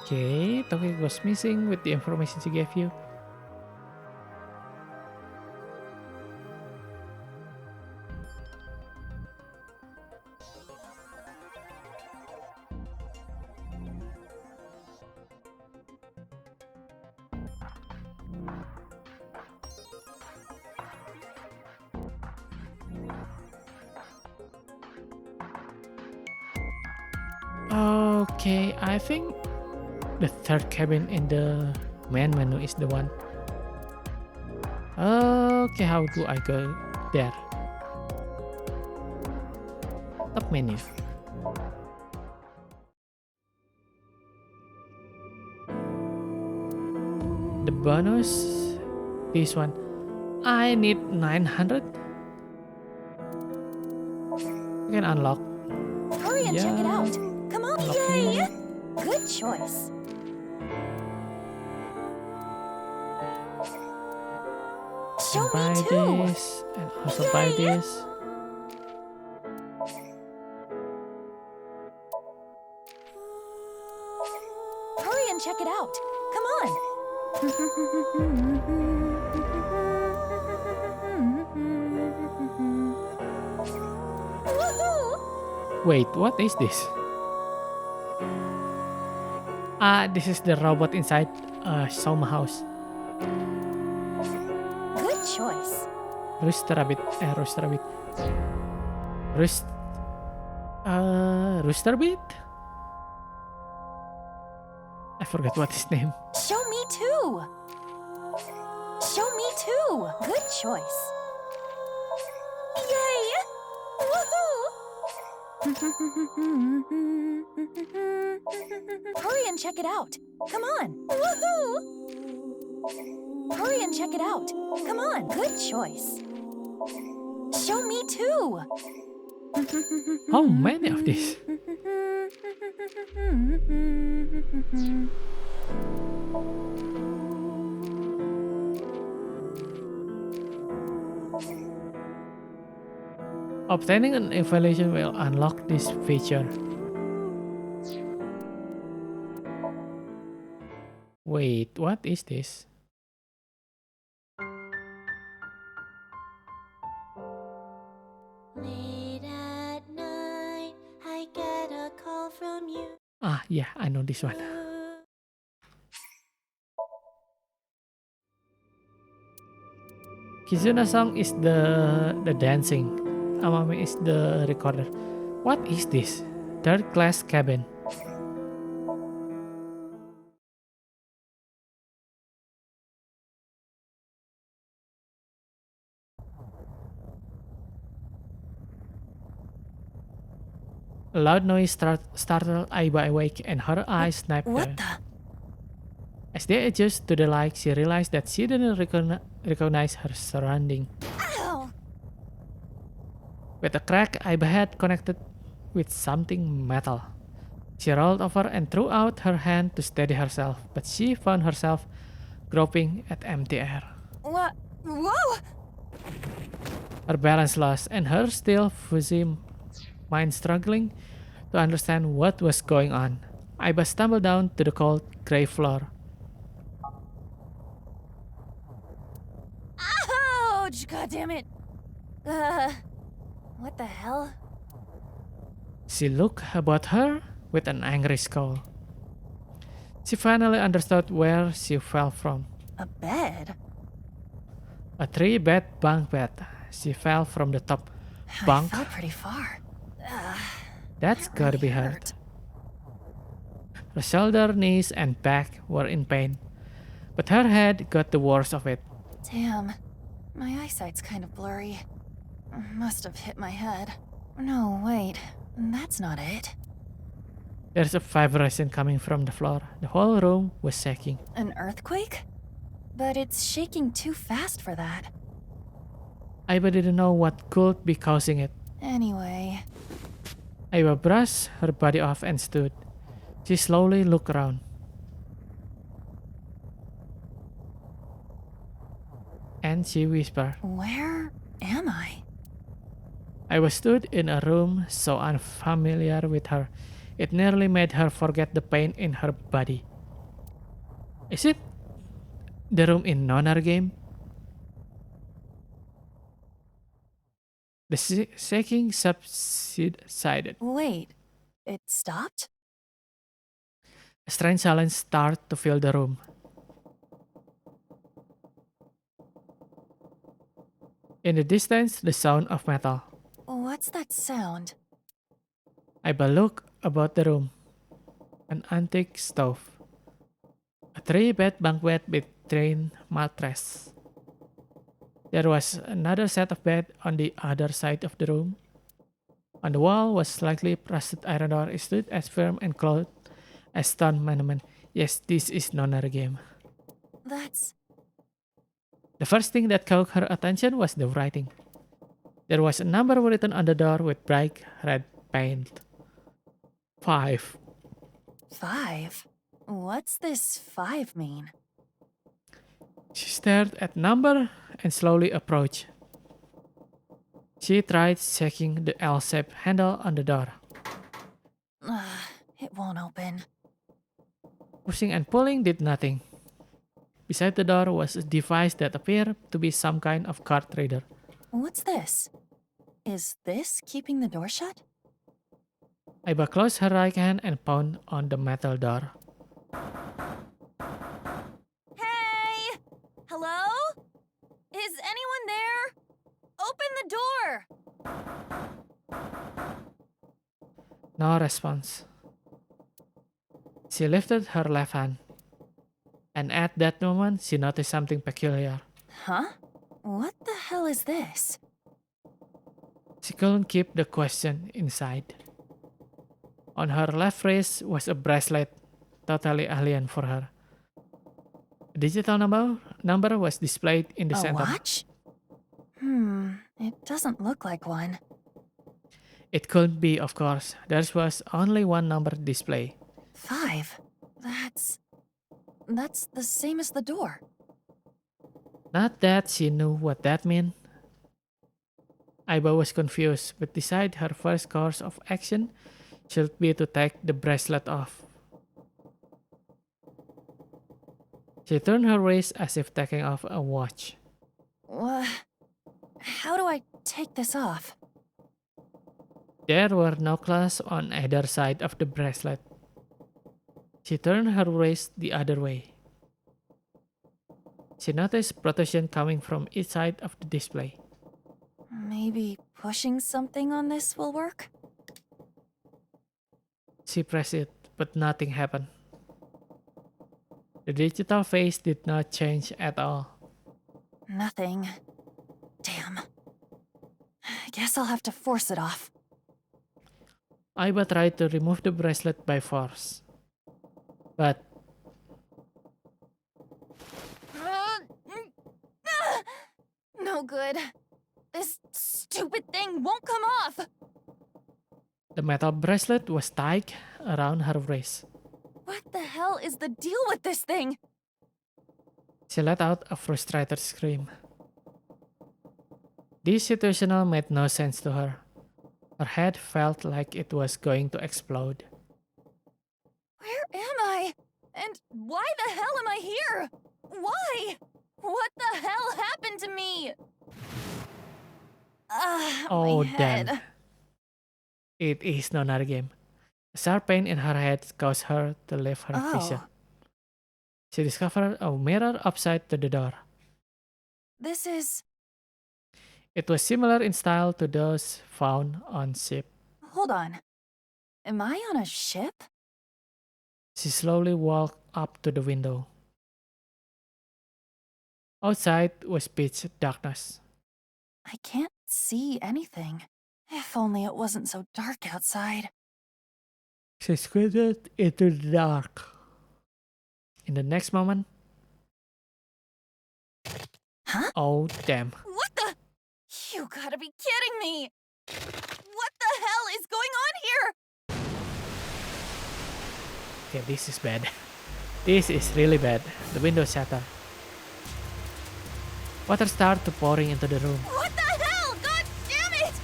Okay, Toki was missing with the information she gave you. Okay, I think the third cabin in the main menu is the one. Okay, how do I go there? Top menu. The bonus, this one. I need 900. You can unlock. Hurry and check it out. Come on. Unlock. Yay! Good choice. Show buy me too. this and also buy this. Hurry and check it out. Come on. Wait, what is this? Ah, this is the robot inside Soma house. Good choice. Rooster rabbit. Rooster rabbit. Rooster rabbit? I forgot what his name. Show me too. Show me too. Good choice. Yay! Hurry and check it out. Come on. Woohoo! Hurry and check it out. Come on. Good choice. Show me too. How many of these? Obtaining an evaluation will unlock this feature. Wait, what is this? Late at night, I get a call from you. Ah, yeah, I know this one. Kizuna song is the dancing. Amame is the recorder. What is this? Third class cabin. A loud noise startled Aiba awake and her eyes snapped. What the? As they adjust to the light, she realized that she didn't recognize her surrounding. Ow! With a crack, Aiba had connected with something metal. She rolled over and threw out her hand to steady herself, but she found herself groping at empty air. What? Whoa! her balance lost, and her still fuzzy mind struggling to understand what was going on. Aiba stumbled down to the cold, gray floor. Ouch! God damn it! What the hell? She looked about her with an angry scowl. She finally understood where she fell from. A bed? A 3-bed bunk bed. She fell from the top bunk. I fell pretty far. That's gotta be hurt. Her shoulder, knees, and back were in pain, but her head got the worst of it. Damn, my eyesight's kind of blurry. Must have hit my head. No, wait, that's not it. There's a vibration coming from the floor. The whole room was shaking. An earthquake? But it's shaking too fast for that. Aiba didn't know what could be causing it. Anyway. Aiba brushed her body off and stood. She slowly looked around. And she whispered, Where am I? Aiba stood in a room so unfamiliar with her, it nearly made her forget the pain in her body. Is it the room in Nonar game? The shaking subsided. Wait, it stopped? A strange silence started to fill the room. In the distance, the sound of metal. What's that sound? Aiba looked about the room. An antique stove. A 3-bed bunk bed with twin mattress. There was another set of bed on the other side of the room. On the wall was slightly rusted iron door. It stood as firm and clothed as stone monument. Yes, this is Nonar game. That's... The first thing that caught her attention was the writing. There was a number written on the door with bright red paint. 5. 5? What's this 5 mean? She stared at number and slowly approached. She tried checking the L-shaped handle on the door. It won't open. Pushing and pulling did nothing. Beside the door was a device that appeared to be some kind of card reader. What's this? Is this keeping the door shut? Aiba closed her right hand and pounded on the metal door. Hey! Hello? Is anyone there? Open the door! No response. She lifted her left hand. And at that moment, she noticed something peculiar. Huh? What the hell is this? She couldn't keep the question inside. On her left wrist was a bracelet, totally alien for her. A digital number was displayed in the center. A watch? It doesn't look like one. It couldn't be, of course. There was only one number displayed. 5. That's the same as the door. Not that she knew what that meant. Aiba was confused, but decided her first course of action should be to take the bracelet off. She turned her wrist as if taking off a watch. How do I take this off? There were no clasps on either side of the bracelet. She turned her wrist the other way. She noticed protrusion coming from each side of the display. Maybe pushing something on this will work? She pressed it, but nothing happened. The digital face did not change at all. Nothing. Damn. I guess I'll have to force it off. Aiba tried to remove the bracelet by force. But no good. This stupid thing won't come off. the metal bracelet was tied around her wrist. What the hell is the deal with this thing? She let out a frustrated scream. This situational made no sense to her. Her head felt like it was going to explode. Where am I? And why the hell am I here? Why? What the hell happened to me? Oh my head. damn. It is no another game. A sharp pain in her head caused her to leave her vision. She discovered a mirror upside to the door. This is... It was similar in style to those found on ship. Hold on. Am I on a ship? She slowly walked up to the window. Outside was pitch darkness. I can't see anything. If only it wasn't so dark outside. She squinted into the dark. In the next moment... Huh? Oh damn. What the? You gotta be kidding me! What the hell is going on here? Okay, this is bad. This is really bad. The window shattered. Water started pouring into the room. What the hell? God damn it!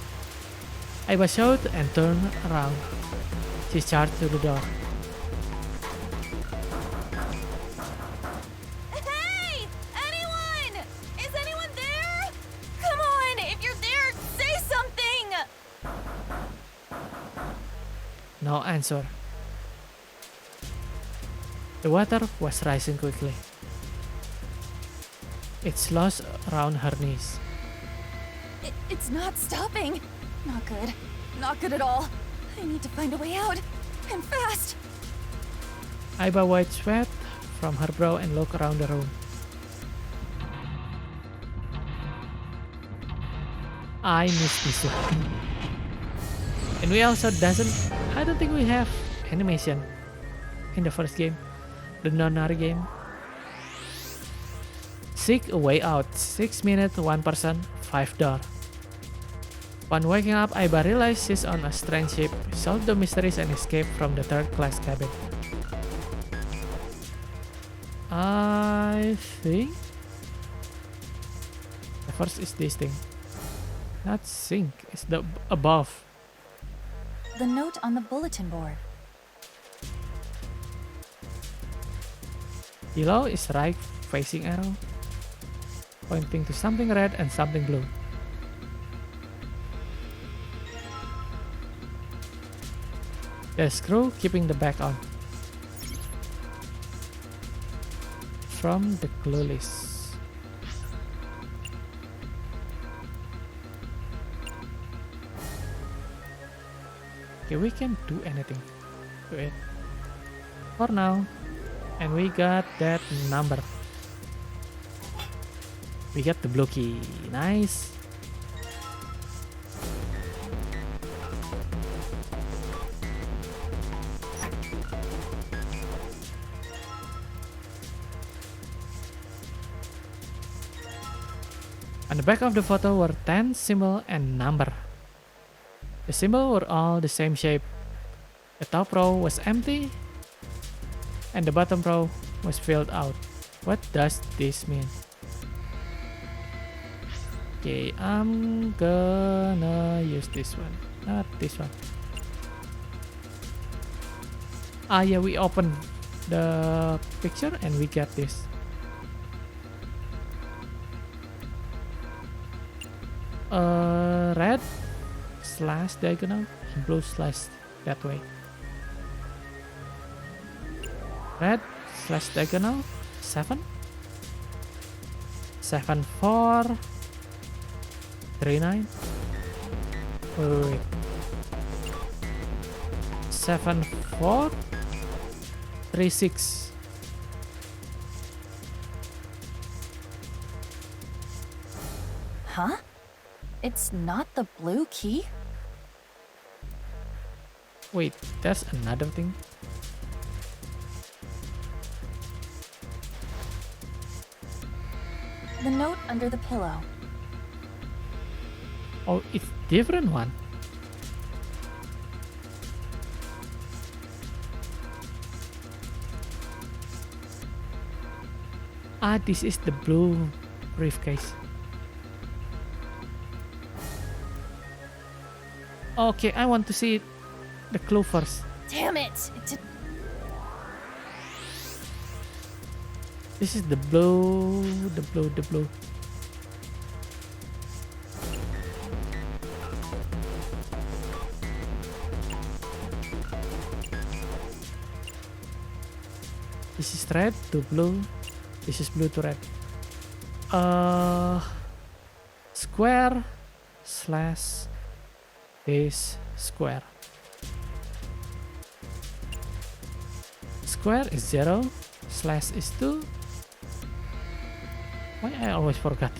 I was shocked and turned around. She charged to the door. Hey! Anyone? Is anyone there? Come on, if you're there, say something! No answer. The water was rising quickly. It sloshed around her knees. It's not stopping. Not good. Not good at all. I need to find a way out. And fast. Aiba wiped sweat from her brow and looked around the room. I miss this one. And we also I don't think we have animation in the first game. The non-Nari game. Seek a way out. 6 minutes, 1 person, 5 door. Upon waking up, Aiba realized she's on a strange ship, solve the mysteries and escape from the third-class cabin. I think the first is this thing. Not sink, it's the above. The note on the bulletin board. Below is right facing arrow, pointing to something red and something blue. The screw keeping the back on. From the clue list. Okay, we can do anything to it for now. And we got that number. We got the blue key. Nice. On the back of the photo were 10 symbol and number. The symbol were all the same shape. The top row was empty and the bottom row was filled out. What does this mean? Okay, I'm gonna use this one, not this one. Ah yeah, we open the picture and we get this. Red slash diagonal, blue slash that way. Red slash diagonal 7 7 4 3 9. Wait. 7 4 3 6. Huh? It's not the blue key? Wait, that's another thing. The note under the pillow. Oh, it's different one. Ah, this is the blue briefcase. Okay, I want to see the clue first. Damn it! This is the blue, the blue, the blue. This is red to blue. This is blue to red. Square slash base square. Square is 0, slash is 2. Why I always forgot?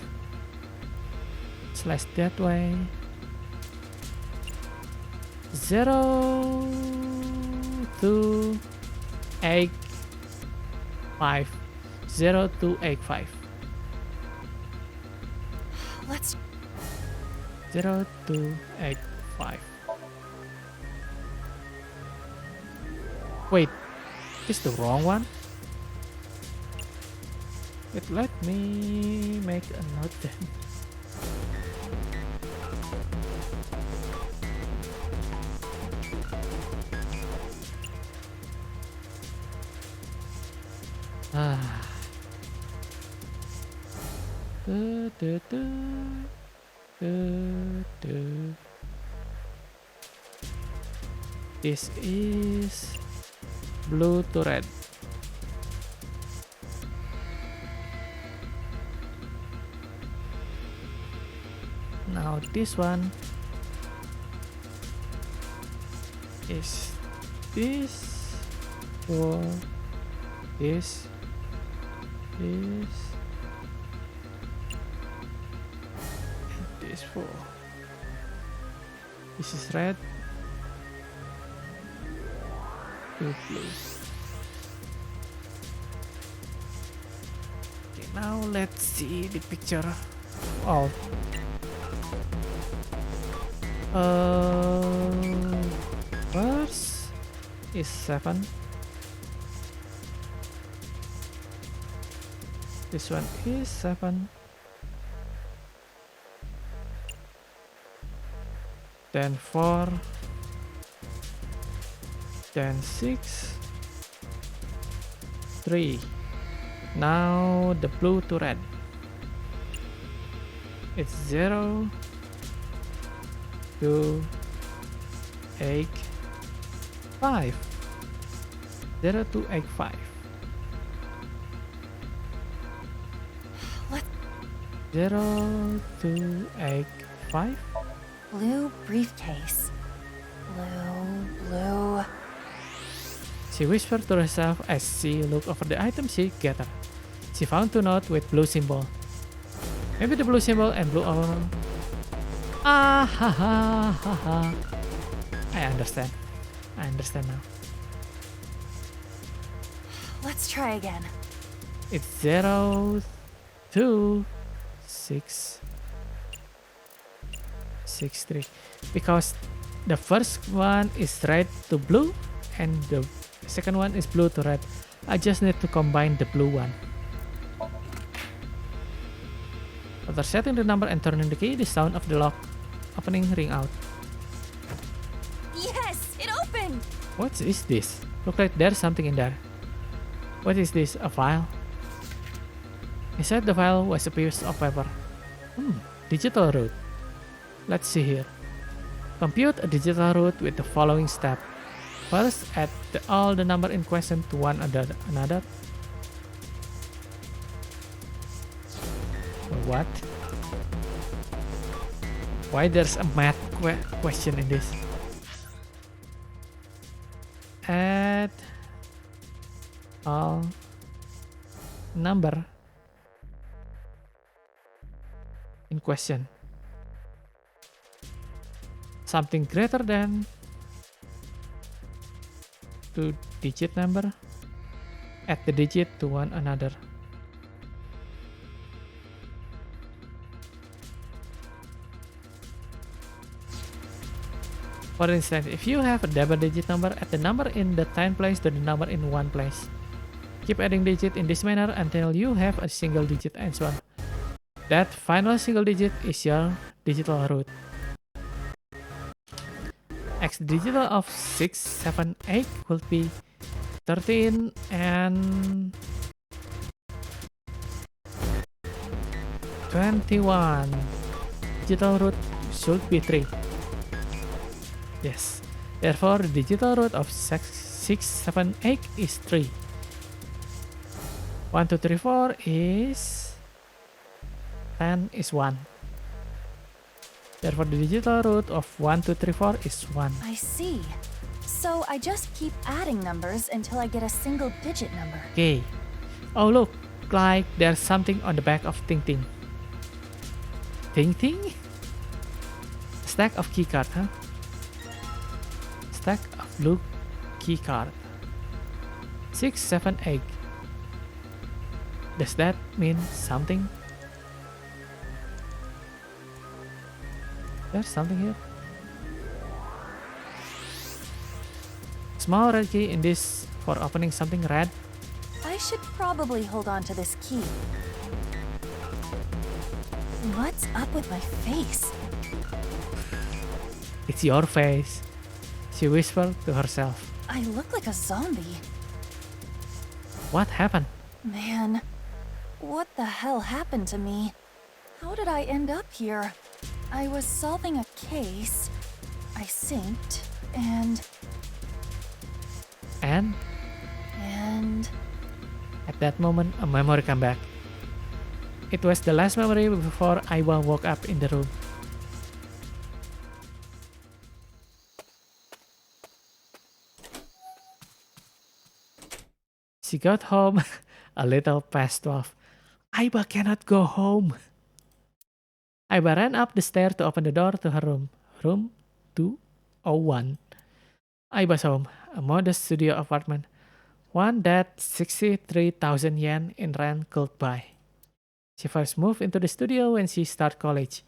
Slash that way. 0 to 8 5. 0 to 8 5. Let's 0 to 8 5. Wait, is the wrong one? Wait, let me make a note then. This is blue to red. Now this one is this for this and this for this is red to blue. Okay, now let's see the picture of first is 7. This one is 7. Then 4. Then 6. 3. Now the blue to red. It's 0 to 8 5. 0 to 8 5. 0 to 8 5. Blue briefcase. Blue. She whispered to herself as she looked over the items she gathered. She found 2 notes with blue symbol. Maybe the blue symbol and blue are... Ah ha ha ha ha. I understand. I understand now. Let's try again. It's 0 to 6 3 because the first one is red to blue and the second one is blue to red. I just need to combine the blue one. After setting the number and turning the key, the sound of the lock opening ring out. Yes, it opened. What is this? Look like there's something in there. What is this? A file? Inside the file was a piece of paper. Digital route. Let's see here. Compute a digital route with the following step. First, add all the number in question to one another. What? Why there's a math question in this? Add all number in question. Something greater than 2-digit number. Add the digit to one another. For instance, if you have a double-digit number, add the number in the 10th place to the number in 1 place. Keep adding digits in this manner until you have a single-digit answer. That final single digit is your digital root. next digit of 6, 7, 8 will be 13 and 21. Digital root should be 3. Yes. Therefore, the digital root of 6, 7, 8 is 3. 1, 2, 3, 4 is 10 is 1. Therefore, the digital root of 1, 2, 3, 4 is 1. I see. So I just keep adding numbers until I get a single digit number. Okay. Oh look, like there's something on the back of Ting Ting. Ting Ting? Stack of keycard, huh? Stack of blue keycard. 6, 7, 8. Does that mean something? There's something here. Small red key in this for opening something red. I should probably hold on to this key. What's up with my face? It's your face, she whispered to herself. I look like a zombie. What happened? Man, what the hell happened to me? How did I end up here? I was solving a case. I synced, and... At that moment, a memory came back. It was the last memory before Aiba woke up in the room. She got home a little past 12. Aiba cannot go home. Aiba ran up the stair to open the door to her room. Room 201. Aiba's home, a modest studio apartment. One that 63,000 yen in rent could buy. She first moved into the studio when she started college.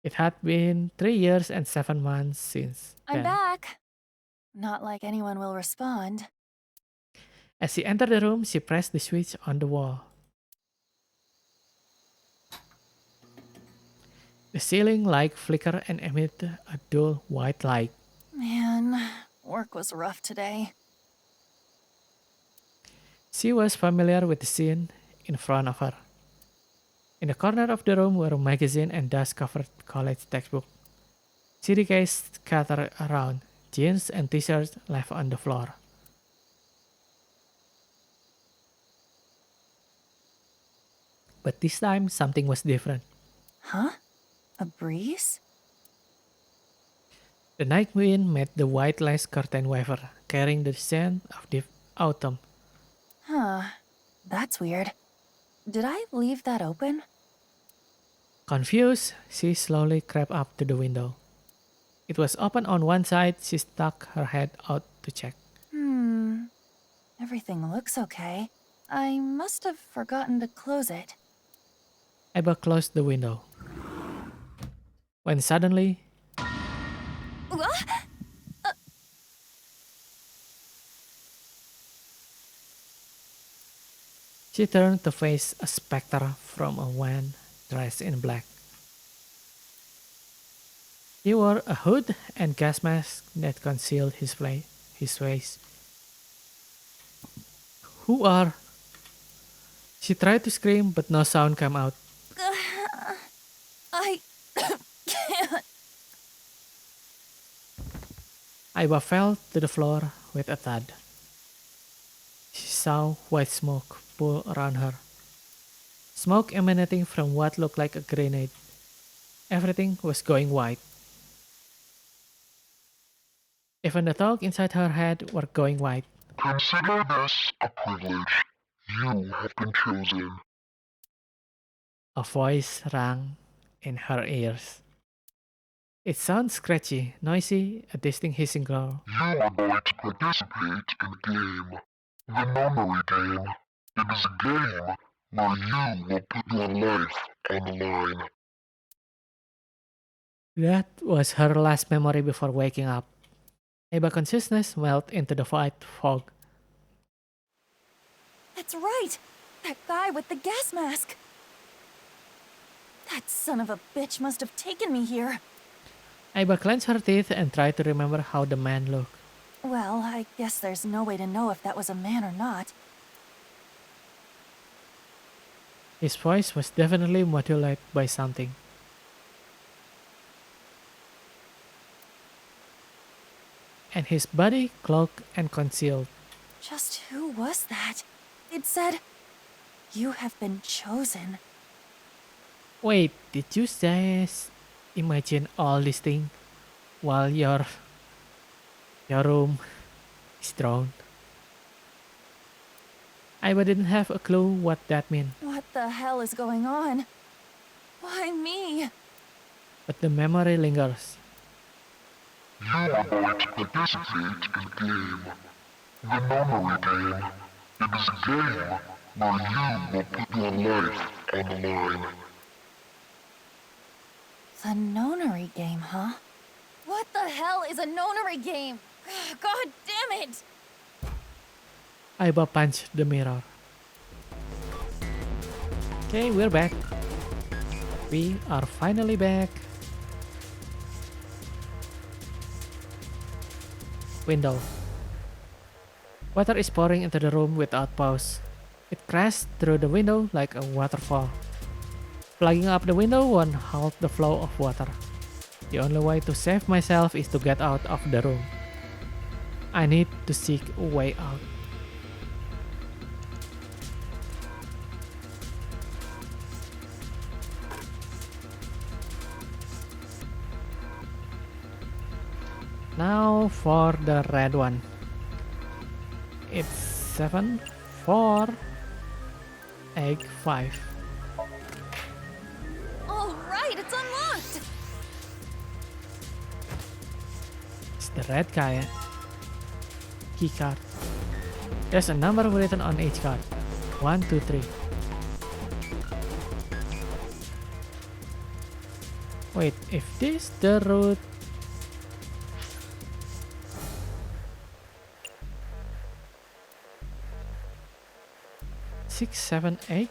It had been 3 years and 7 months since I'm then. back. Not like anyone will respond. As she entered the room, she pressed the switch on the wall. The ceiling light flickered and emitted a dull white light. Man, work was rough today. She was familiar with the scene in front of her. In the corner of the room were a magazine and dust-covered college textbook. CD case scattered around, jeans and t-shirts left on the floor. But this time, something was different. Huh? A breeze? The night wind made the white lace curtain waver, carrying the scent of the autumn. Huh. That's weird. Did I leave that open? Confused, she slowly crept up to the window. It was open on one side. She stuck her head out to check. Everything looks okay. I must have forgotten to close it. Eva closed the window. When suddenly, she turned to face a specter from a man dressed in black. He wore a hood and gas mask that concealed his face. Who are? She tried to scream, but no sound came out. I can't. Aiba fell to the floor with a thud. She saw white smoke pour around her. Smoke emanating from what looked like a grenade. Everything was going white. Even the thoughts inside her head were going white. Consider this a privilege. You have been chosen. A voice rang in her ears. It sounds scratchy, noisy, a distinct hissing growl. You are going to participate in a game. The memory game. It is a game where you will put your life on the line. That was her last memory before waking up. Aiba consciousness melted into the white fog. That's right! That guy with the gas mask! That son of a bitch must have taken me here. Aiba clenched her teeth and tried to remember how the man looked. Well, I guess there's no way to know if that was a man or not. His voice was definitely modulated by something. And his body cloaked and concealed. Just who was that? It said, "You have been chosen." Wait, did you guys imagine all these things while your room is drawn? I didn't have a clue what that meant, What the hell is going on? Why me? but the memory lingers. You are going to participate in a game. The memory game. It is a game where you will put your life on the line. The nonary game, huh? What the hell is a nonary game? God damn it! Aiba punched the mirror. Okay, we're back. We are finally back. Window. Water is pouring into the room without pause. It crashed through the window like a waterfall. Plugging up the window won't halt the flow of water. The only way to save myself is to get out of the room. I need to seek a way out. Now for the red one. It's 7, 4, egg 5. All right, it's unlocked! It's the red guy. Key card. There's a number written on each card. 1, 2, 3. Wait, if this the route, 6, 7, 8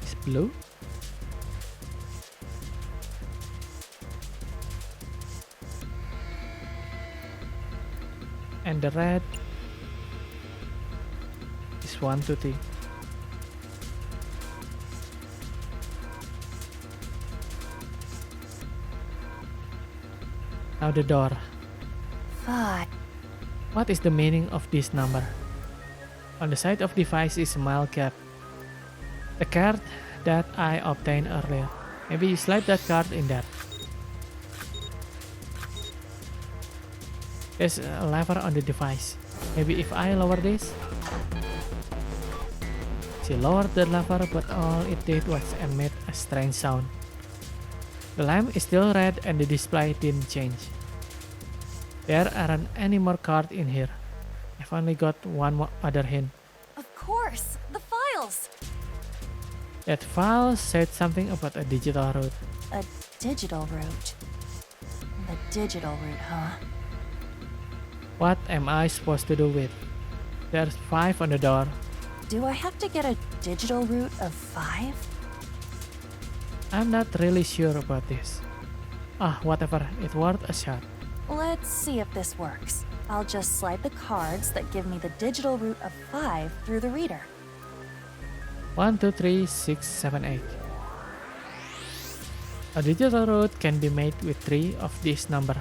is blue. And the red is 1, 2, 3. Now the door. 5. What is the meaning of this number? On the side of device is a mile cap. The card that I obtained earlier. Maybe you slide that card in there. There's a lever on the device. Maybe if I lower this. She lowered the lever, but all it did was emit a strange sound. The lamp is still red and the display didn't change. There aren't any more cards in here. I've only got one more other hint. Of course, the files! That file said something about a digital route. A digital route. The digital route, huh? What am I supposed to do with? There's 5 on the door. Do I have to get a digital route of 5? I'm not really sure about this. Whatever, it's worth a shot. Let's see if this works. I'll just slide the cards that give me the digital route of 5 through the reader. 1, 2, 3, 6, 7, 8. A digital route can be made with 3 of this number.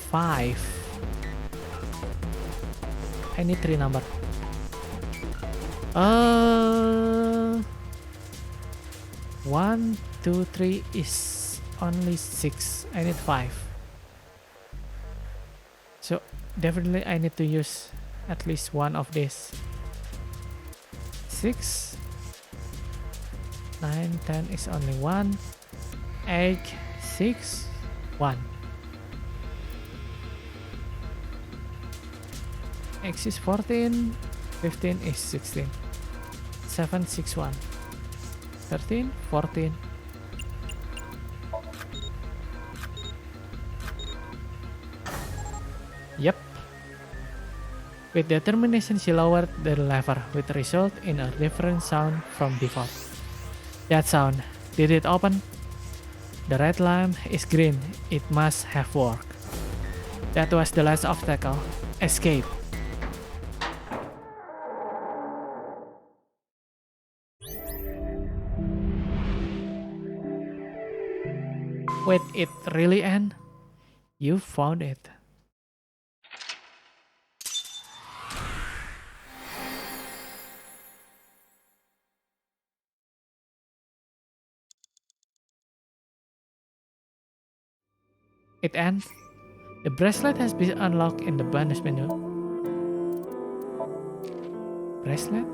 5. I need 3 number. 1, 2, 3 is only 6. I need 5. So definitely I need to use at least one of these. 6, 9, 10 is only 1. 8, 6, 1. X is 14, 15 is 16. 7, 6, 1. 13, 14. Yep. With determination, she lowered the lever, which result in a different sound from before. That sound. Did it open? The red lamp is green. It must have worked. That was the last obstacle. Escape. Wait, it really end? You found it. It ends. The bracelet has been unlocked in the bonus menu. Bracelet?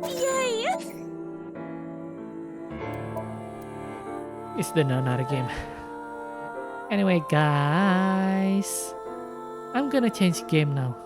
Yay! It's the another game. Anyway, guys, I'm gonna change game now.